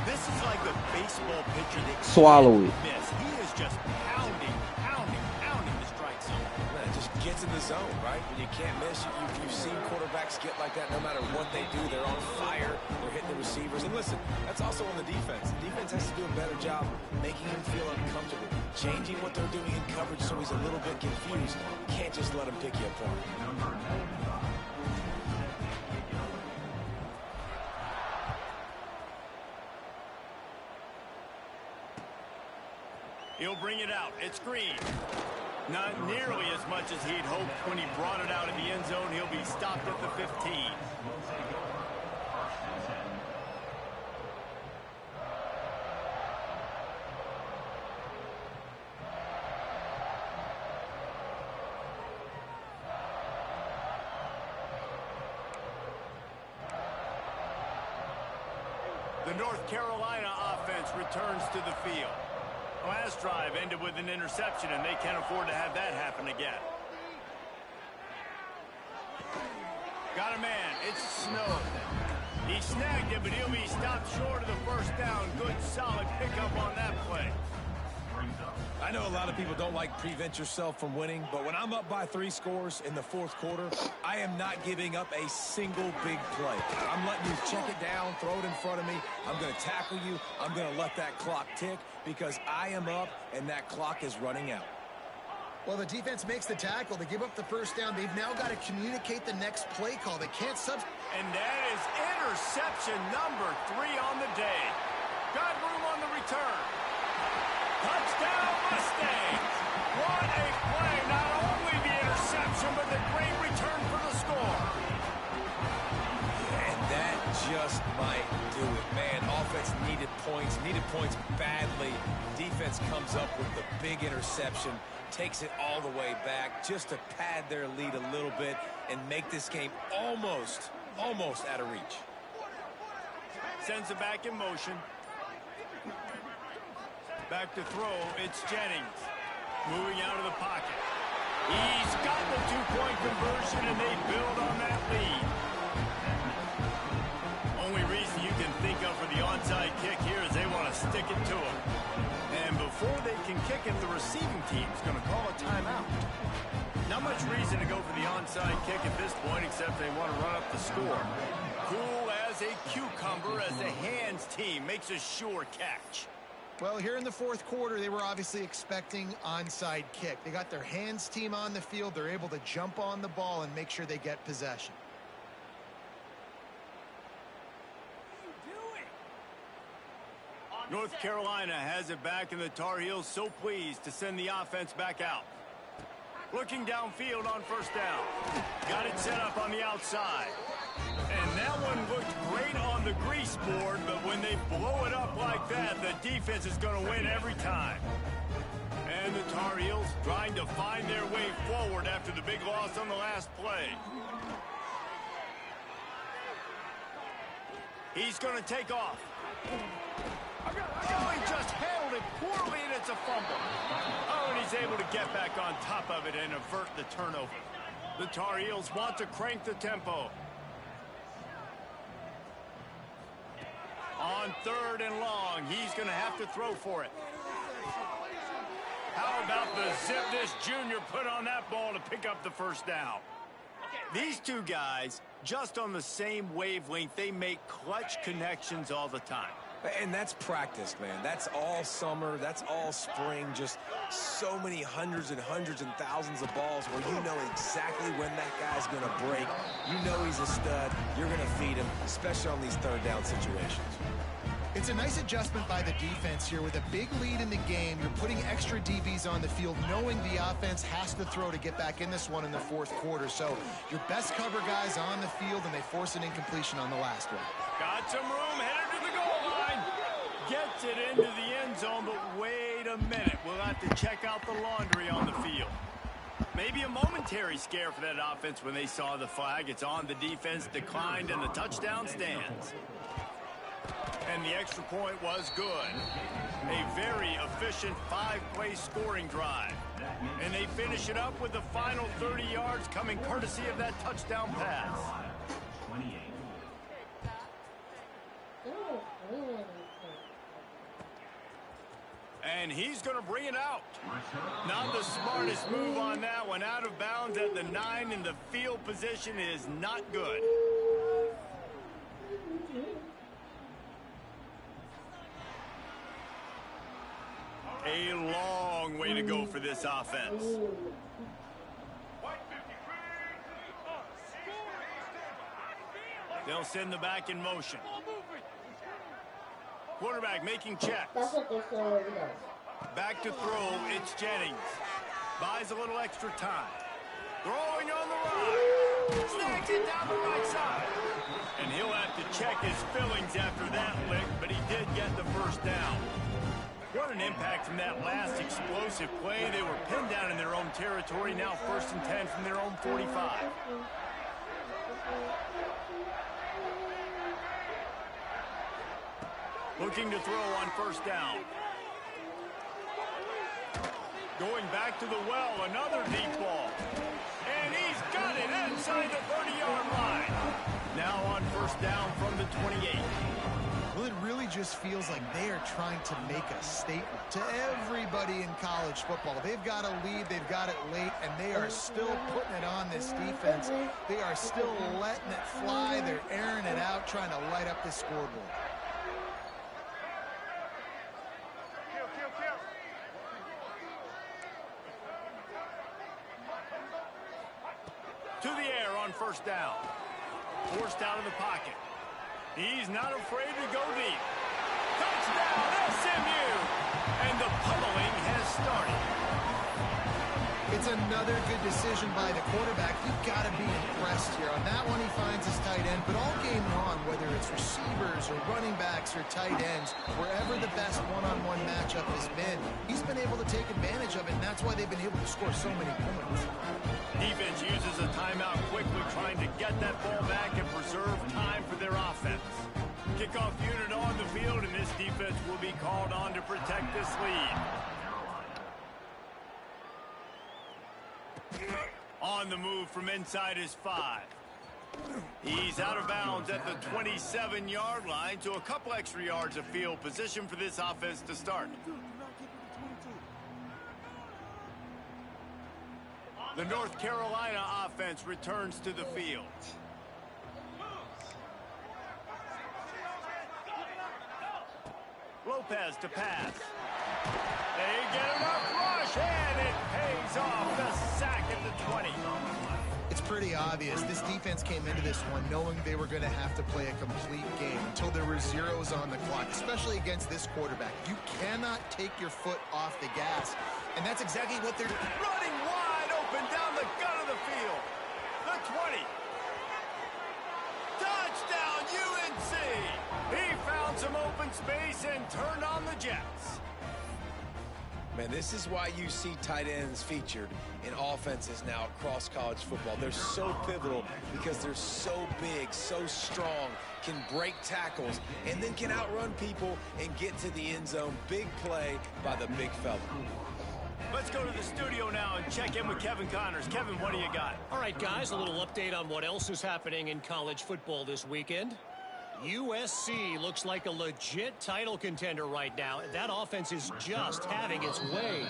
Speaker 2: This is like a baseball pitcher that
Speaker 1: Swallow it.
Speaker 2: miss. He is just pounding the strike zone.
Speaker 4: Man, it just gets in the zone, right? When you can't miss, you've seen quarterbacks get like that no matter what they do. They're on fire. They're hitting the receivers. And listen, that's also on the defense. The defense has to do a better job making him feel uncomfortable, changing what they're doing in coverage so he's a little bit confused. You can't just let him pick you apart.
Speaker 2: He'll bring it out. It's Green. Not nearly as much as he'd hoped when he brought it out in the end zone. He'll be stopped at the 15. The North Carolina offense returns to the field. Last drive ended with an interception, and they can't afford to have that happen again. Got a man. It's Snow. He snagged it, but he'll be stopped short of the first down. Good, solid pickup on that play.
Speaker 4: I know a lot of people don't like prevent yourself from winning, but when I'm up by 3 scores in the fourth quarter, I am not giving up a single big play. I'm letting you check it down, throw it in front of me. I'm going to tackle you. I'm going to let that clock tick because I am up and that clock is running out.
Speaker 3: Well, the defense makes the tackle. They give up the first down. They've now got to communicate the next play call. They can't
Speaker 2: And that is interception number 3 on the day. Got room on the return. Touchdown Mustangs. What a play. Not only the interception, but the great return for the score.
Speaker 4: And that just might do it, man. Offense needed points badly. Defense comes up with the big interception, takes it all the way back just to pad their lead a little bit and make this game almost out of reach.
Speaker 2: Sends it back in motion. Back to throw, it's Jennings. Moving out of the pocket. He's got the 2-point conversion, and they build on that lead. Only reason you can think of for the onside kick here is they want to stick it to him. And before they can kick it, the receiving team's going to call a timeout. Not much reason to go for the onside kick at this point, except they want to run up the score. Cool as a cucumber as the hands team makes a sure catch.
Speaker 3: Well, here in the fourth quarter, they were obviously expecting onside kick. They got their hands team on the field. They're able to jump on the ball and make sure they get possession.
Speaker 2: North Carolina has it back, and the Tar Heels so pleased to send the offense back out. Looking downfield on first down. Got it set up on the outside. And that one looked great on the grease board, but when they blow it up like that, the defense is going to win every time. And the Tar Heels trying to find their way forward after the big loss on the last play. He's going to take off. Oh, he just handled it poorly, and it's a fumble. Oh, and he's able to get back on top of it and avert the turnover. The Tar Heels want to crank the tempo. On 3rd and long, he's going to have to throw for it. How about the zip this junior put on that ball to pick up the first down? These two guys, just on the same wavelength, they make clutch connections all the time.
Speaker 4: And that's practice, man. That's all summer. That's all spring. Just so many hundreds and thousands of balls where you know exactly when that guy's going to break. You know he's a stud. You're going to feed him, especially on these 3rd down situations.
Speaker 3: It's a nice adjustment by the defense here. With a big lead in the game, you're putting extra DBs on the field, knowing the offense has to throw to get back in this one in the fourth quarter. So your best cover guys on the field, and they force an incompletion on the last one.
Speaker 2: Got some room, headed to the goal line. Gets it into the end zone, but wait a minute. We'll have to check out the laundry on the field. Maybe a momentary scare for that offense when they saw the flag. It's on the defense, declined, and the touchdown stands. And the extra point was good. A very efficient 5-play scoring drive. And they finish it up with the final 30 yards coming courtesy of that touchdown pass. And he's going to bring it out. Not the smartest move on that one. Out of bounds at the 9, and the field position is not good. A long way to go for this offense. They'll send the back in motion. Quarterback making checks. Back to throw, it's Jennings. Buys a little extra time. Throwing on the run. Snags it down the right side. And he'll have to check his fillings after that lick, but he did get the first down. What an impact from that last explosive play. They were pinned down in their own territory. Now 1st and 10 from their own 45. Looking to throw on first down. Going back to the well, another deep ball. And he's got it inside the 30-yard line. Now on first down from the 28.
Speaker 3: Well, it really just feels like they are trying to make a statement to everybody in college football. They've got a lead, they've got it late, and they are still putting it on this defense. They are still letting it fly. They're airing it out, trying to light up this scoreboard.
Speaker 2: To the air on first down. Forced out of the pocket. He's not afraid to go deep. Touchdown, SMU! And the pummeling has started.
Speaker 3: It's another good decision by the quarterback. You've got to be impressed here. On that one, he finds his tight end. But all game long, whether it's receivers or running backs or tight ends, wherever the best one-on-one matchup has been, he's been able to take advantage of it, and that's why they've been able to score so many points.
Speaker 2: Defense uses a timeout quickly, trying to get that ball back and preserve time for their offense. Kickoff unit on the field, and this defense will be called on to protect this lead. On the move from inside his 5. He's out of bounds at the 27-yard line, so a couple extra yards of field position for this offense to start. The North Carolina offense returns to the field. Lopez to pass. They get enough rush, and it pays off. The sack at the 20.
Speaker 3: It's pretty obvious. This defense came into this one knowing they were going to have to play a complete game until there were zeros on the clock, especially against this quarterback. You cannot take your foot off the gas, and that's exactly what they're doing.
Speaker 2: Running wide open down the gut of the field. The 20. Touchdown, UNC. He found some open space and turned on the Jets.
Speaker 4: Man, this is why you see tight ends featured in offenses now across college football. They're so pivotal because they're so big, so strong, can break tackles, and then can outrun people and get to the end zone. Big play by the big fella.
Speaker 2: Let's go to the studio now and check in with Kevin Connors. Kevin, what do you got?
Speaker 5: All right, guys, a little update on what else is happening in college football this weekend. USC looks like a legit title contender right now. That offense is just having its way.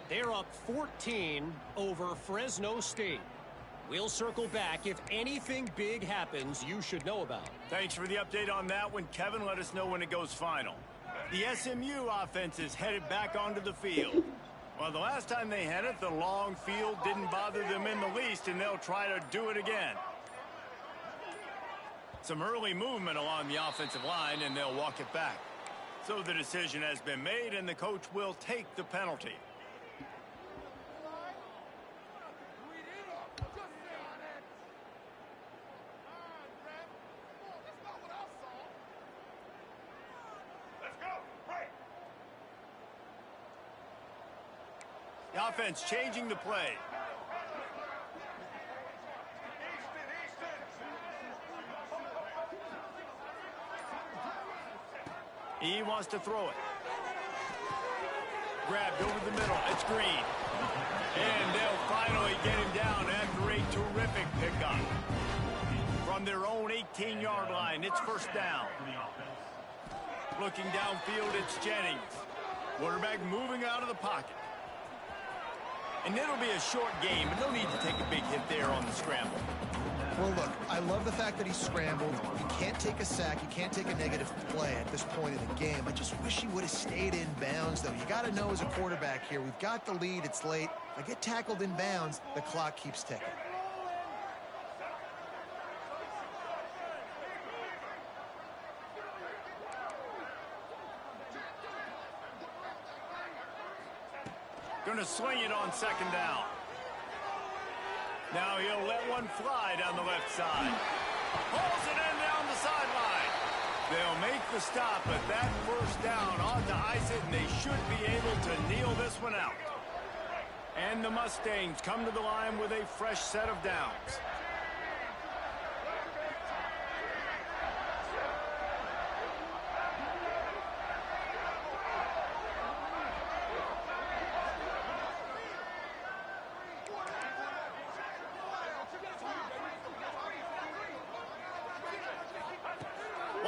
Speaker 5: They're up 14 over Fresno State. We'll circle back. If anything big happens, you should know about.
Speaker 2: Thanks for the update on that one, Kevin. Let us know when it goes final. The SMU offense is headed back onto the field. Well, the last time they had it, the long field didn't bother them in the least, and they'll try to do it again. Some early movement along the offensive line, and they'll walk it back. So the decision has been made, and the coach will take the penalty. The offense changing the play. He wants to throw it. Grabbed over the middle. It's Green. And they'll finally get him down after a terrific pickup. From their own 18-yard line, it's first down. Looking downfield, it's Jennings. Quarterback moving out of the pocket. And it'll be a short game, but no need to take a big hit there on the scramble.
Speaker 3: Well, look, I love the fact that he scrambled. You can't take a sack. You can't take a negative play at this point in the game. I just wish he would have stayed in bounds, though. You got to know as a quarterback here, we've got the lead. It's late. If I get tackled in bounds, the clock keeps ticking.
Speaker 2: Going to sling it on second down. Now he'll let one fly down the left side. Pulls it in down the sideline. They'll make the stop, but that first down ought to ice it, and they should be able to kneel this one out. And the Mustangs come to the line with a fresh set of downs.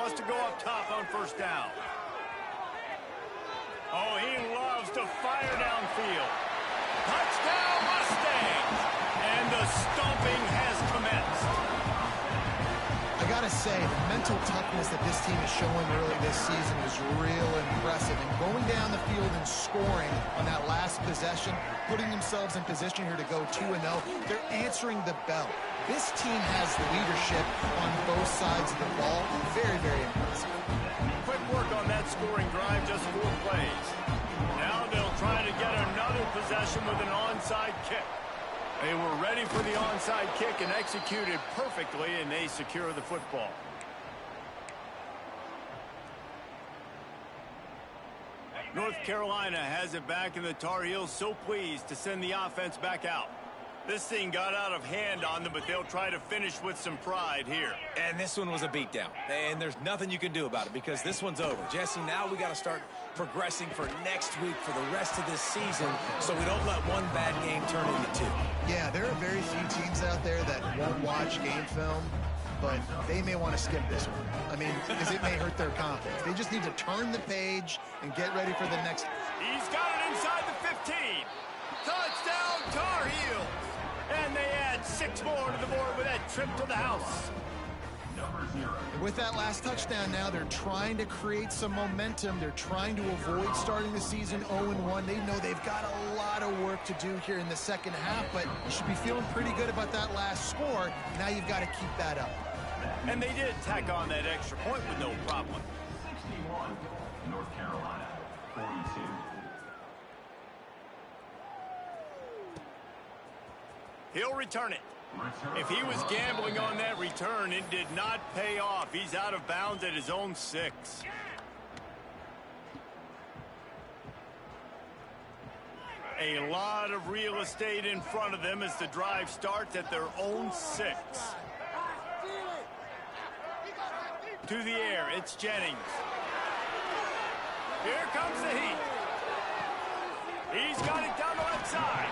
Speaker 2: wants to go up top on first down. Oh, he loves to fire downfield. Touchdown, Mustangs! And the stomping has commenced.
Speaker 3: I gotta say, the mental toughness that this team is showing early this season is real impressive. And going down the field and scoring on that last possession, putting themselves in position here to go 2-0, they're answering the bell. This team has leadership on both sides of the ball. Very, very impressive.
Speaker 2: Quick work on that scoring drive, just 4 plays. Now they'll try to get another possession with an onside kick. They were ready for the onside kick and executed perfectly, and they secure the football. North Carolina has it back, and the Tar Heels so pleased to send the offense back out. This thing got out of hand on them, but they'll try to finish with some pride here.
Speaker 4: And this one was a beatdown. And there's nothing you can do about it because this one's over. Jesse, now we got to start progressing for next week for the rest of this season so we don't let one bad game turn into 2.
Speaker 3: Yeah, there are very few teams out there that won't watch game film, but they may want to skip this one. I mean, because it may hurt their confidence. They just need to turn the page and get ready for the next.
Speaker 2: He's got it inside the 15. Touchdown, Tar Heels. And they add 6 more to the board with that trip to the house.
Speaker 3: And with that last touchdown now, they're trying to create some momentum. They're trying to avoid starting the season 0-1. They know they've got a lot of work to do here in the second half, but you should be feeling pretty good about that last score. Now you've got to keep that up.
Speaker 2: And they did tack on that extra point with no problem.
Speaker 6: 61, North Carolina, 42.
Speaker 2: He'll return it. If he was gambling on that return, it did not pay off. He's out of bounds at his own 6. A lot of real estate in front of them as the drive starts at their own 6. To the air, it's Jennings. Here comes the heat. He's got it down the left side.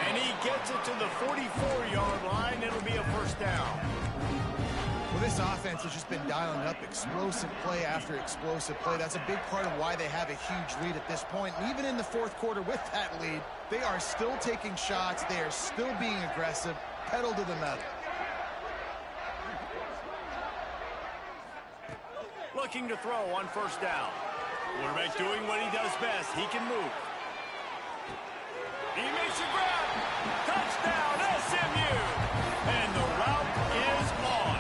Speaker 2: And he gets it to the 44-yard line. It'll be a first down.
Speaker 3: Well, this offense has just been dialing up explosive play after explosive play. That's a big part of why they have a huge lead at this point. And even in the fourth quarter with that lead, they are still taking shots. They are still being aggressive. Pedal to the metal.
Speaker 2: Looking to throw on first down. Quarterback doing what he does best. He can move. He makes a grab. Touchdown, SMU. And the route is on.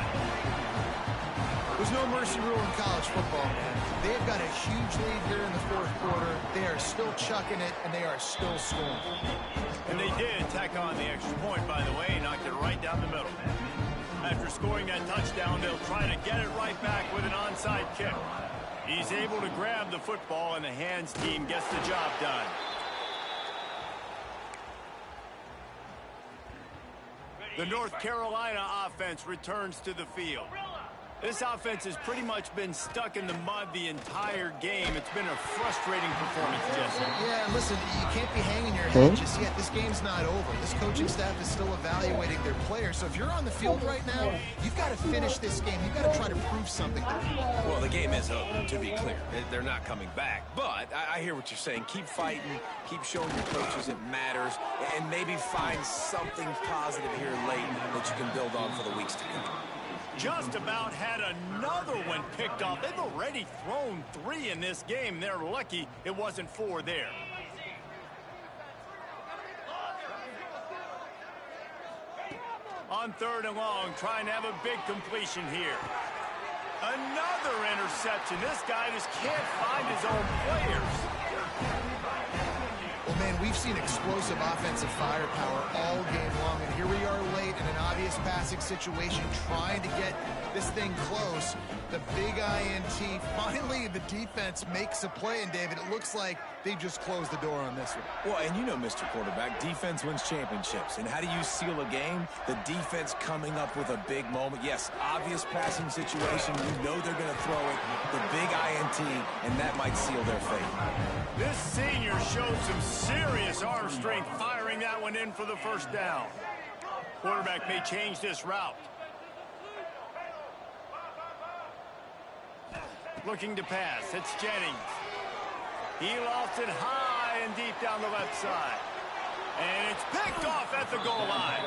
Speaker 3: There's no mercy rule in college football, man. They've got a huge lead here in the fourth quarter. They are still chucking it, and they are still scoring.
Speaker 2: And they did tack on the extra point, by the way, knocked it right down the middle. After scoring that touchdown, they'll try to get it right back with an onside kick. He's able to grab the football, and the hands team gets the job done. The North Carolina offense returns to the field. This offense has pretty much been stuck in the mud the entire game. It's been a frustrating performance, Jesse.
Speaker 3: Yeah, listen, you can't be hanging your head just yet. This game's not over. This coaching staff is still evaluating their players. So if you're on the field right now, you've got to finish this game. You've got to try to prove something to them.
Speaker 4: Well, the game is over, to be clear. They're not coming back. But I hear what you're saying. Keep fighting. Keep showing your coaches it matters. And maybe find something positive here late that you can build on for the weeks to come.
Speaker 2: Just about had another one picked off. They've already thrown 3 in this game. They're lucky it wasn't 4 there. On 3rd and long, trying to have a big completion here. Another interception. This guy just can't find his own players.
Speaker 3: Well, man, we've seen explosive offensive firepower all game long, and here we are late in an obvious passing situation trying to get this thing close. The big INT. Finally, the defense makes a play, and David, it looks like they just closed the door on this one.
Speaker 4: Well, and you know, Mr. Quarterback, defense wins championships. And how do you seal a game? The defense coming up with a big moment. Yes, obvious passing situation. You know they're going to throw it. The big INT, and that might seal their fate.
Speaker 2: This senior showed some serious arm strength firing that one in for the first down. Quarterback may change this route. Looking to pass. It's Jennings. He lofts it high and deep down the left side. And it's picked off at the goal line.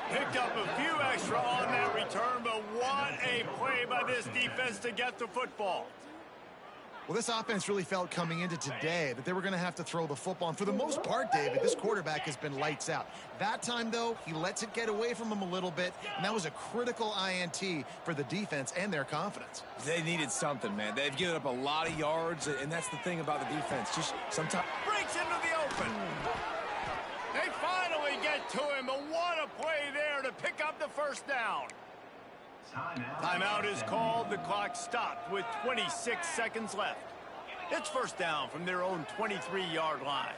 Speaker 2: Picked up a few extra on that return, but what a play by this defense to get the football.
Speaker 3: Well, this offense really felt coming into today that they were going to have to throw the football. And for the most part, David, this quarterback has been lights out. That time, though, he lets it get away from him a little bit, and that was a critical INT for the defense and their confidence.
Speaker 4: They needed something, man. They've given up a lot of yards, and that's the thing about the defense. Just sometimes
Speaker 2: Breaks into the open. They finally get to him, but what a play there to pick up the first down. Timeout is called. The clock stopped with 26 seconds left. It's first down from their own 23-yard line.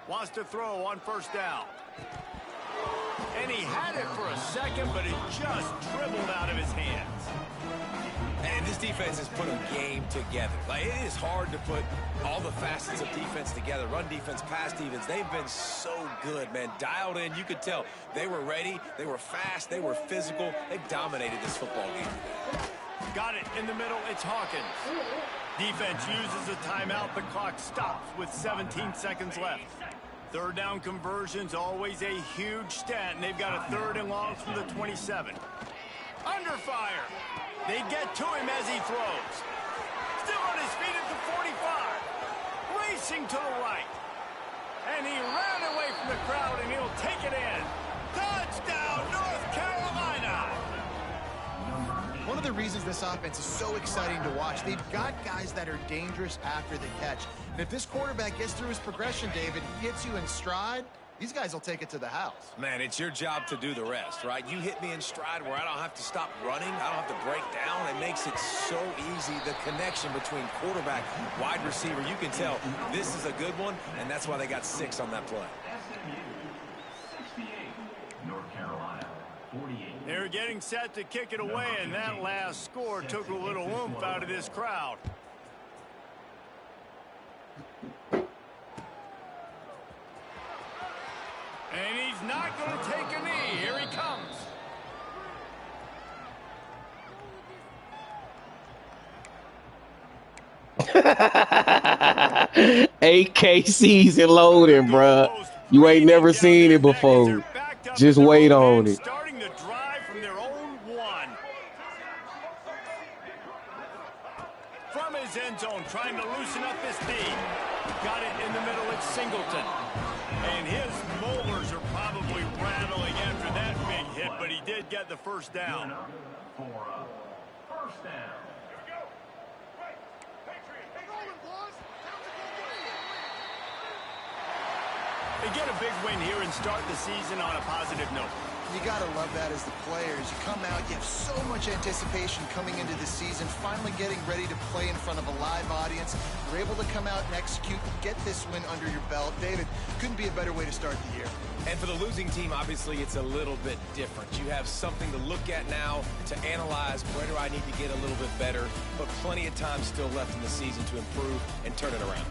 Speaker 2: Wants to throw on first down. And he had it for a second, but it just dribbled out of his hands.
Speaker 4: And this defense has put a game together. Like, it is hard to put all the facets of defense together. Run defense, pass defense. They've been so good, man. Dialed in. You could tell they were ready. They were fast. They were physical. They dominated this football game.
Speaker 2: Got it in the middle. It's Hawkins. Defense uses a timeout. The clock stops with 17 seconds left. Third down conversion's always a huge stat, and they've got a third and long from the 27. Under fire. They get to him as he throws. Still on his feet at the 45. Racing to the right. And he ran away from the crowd, and he'll take it in. Touchdown, North Carolina!
Speaker 3: One of the reasons this offense is so exciting to watch, they've got guys that are dangerous after the catch. And if this quarterback gets through his progression, David, gets you in stride, these guys will take it to the house.
Speaker 4: Man, it's your job to do the rest, right? You hit me in stride where I don't have to stop running. I don't have to break down. It makes it so easy, the connection between quarterback, wide receiver. You can tell this is a good one, and that's why they got 6 on that play.
Speaker 6: SMU 68, North Carolina 48.
Speaker 2: They're getting set to kick it away, and that last score took a little oomph out of this crowd. And he's not going to take a knee. Here he comes.
Speaker 1: AK season loading, bruh. You ain't never seen it before. Just wait on it.
Speaker 2: Starting the drive from their own 1. From his end zone, trying to loosen up this D. Got it in the middle. It's Singleton. And his molars are probably rattling after that big hit, but he did get the first down.
Speaker 6: For first down.
Speaker 2: They get a big win here and start the season on a positive note.
Speaker 3: You got to love that as the players. You come out, you have so much anticipation coming into the season, finally getting ready to play in front of a live audience. You're able to come out and execute, get this win under your belt. David, couldn't be a better way to start the year.
Speaker 4: And for the losing team, obviously, it's a little bit different. You have something to look at now to analyze where do I need to get a little bit better, but plenty of time still left in the season to improve and turn it around.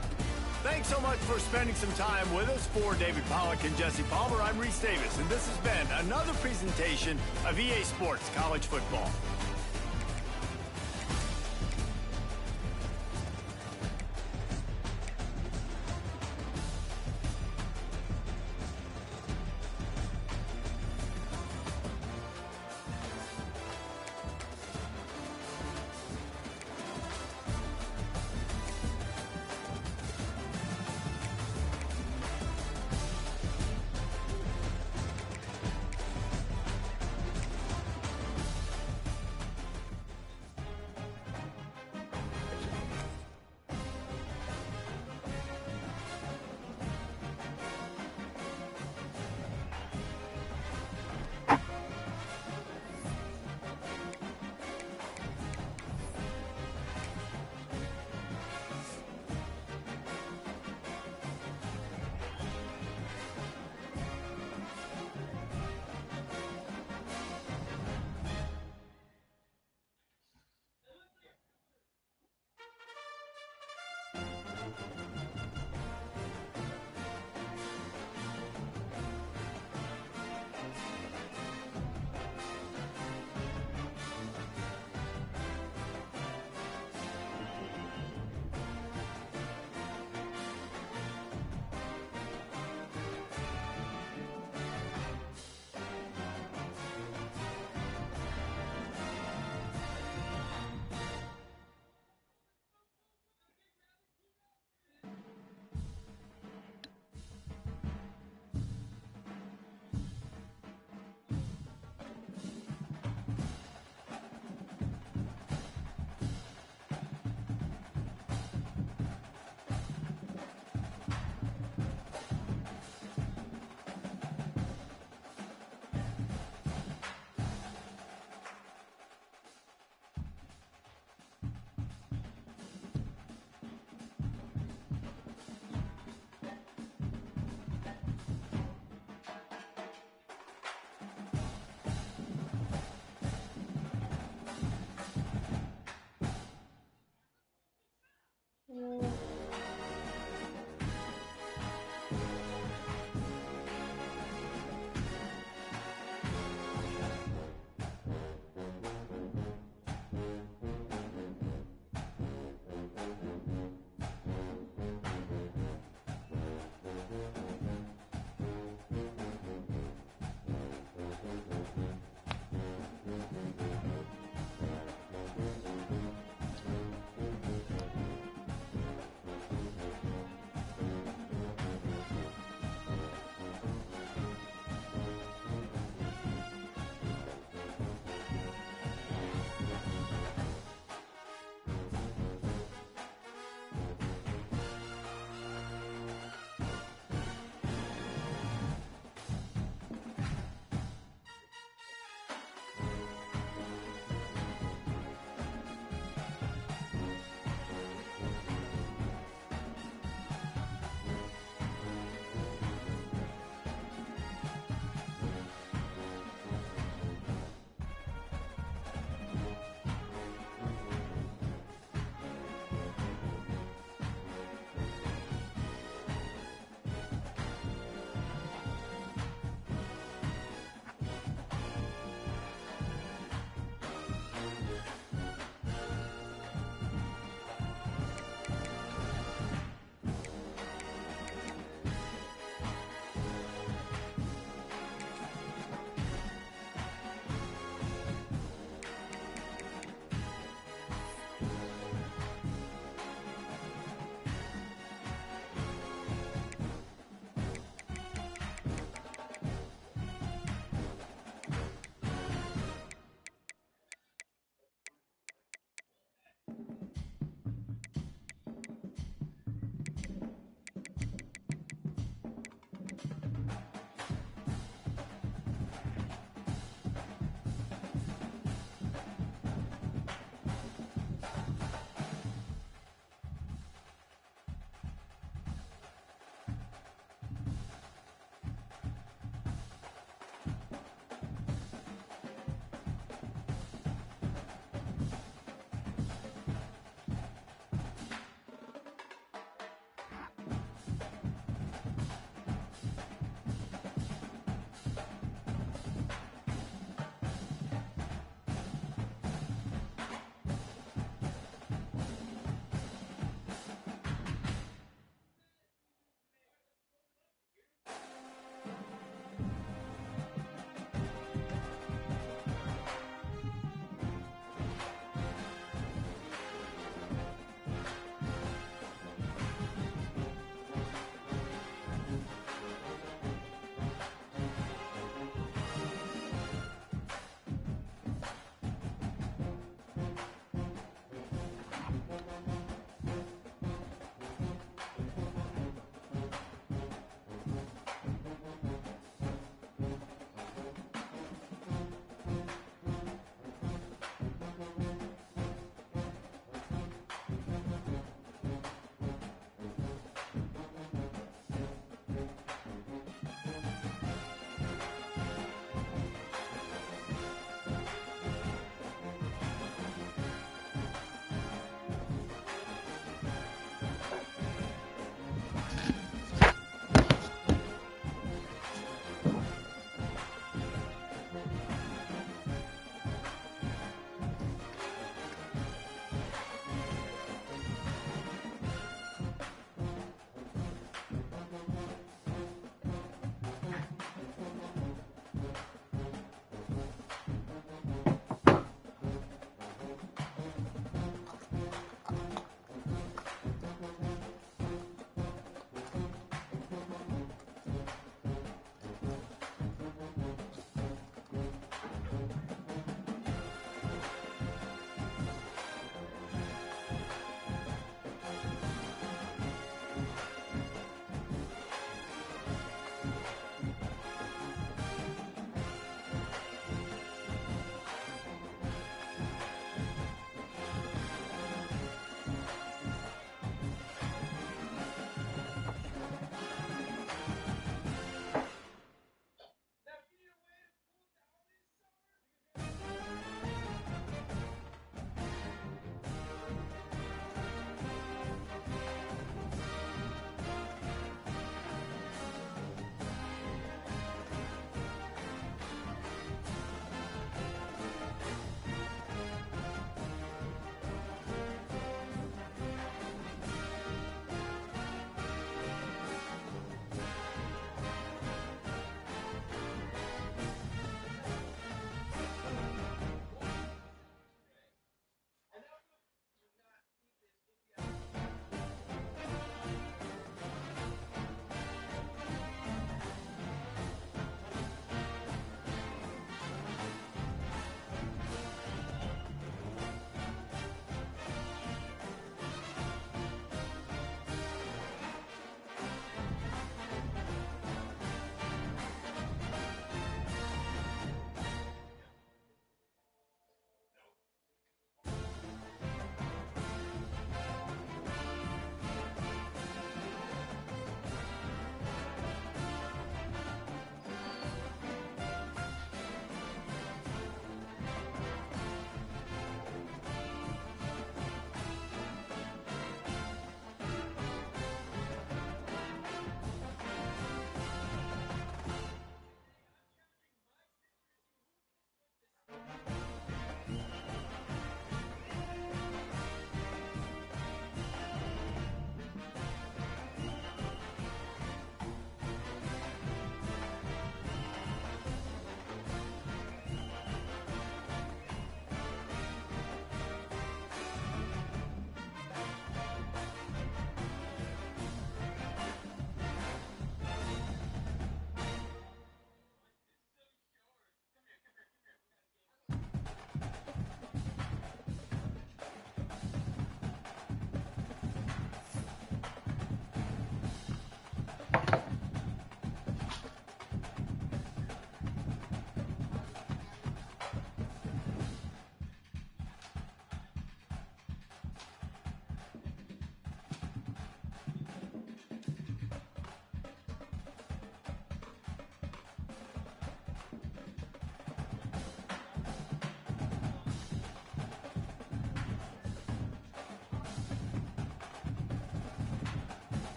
Speaker 2: Thanks so much for spending some time with us. For David Pollack and Jesse Palmer, I'm Reese Davis, and this has been another presentation of EA Sports College Football.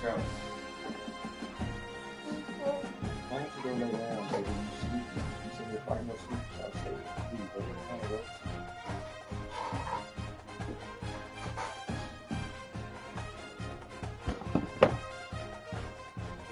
Speaker 1: Let's go.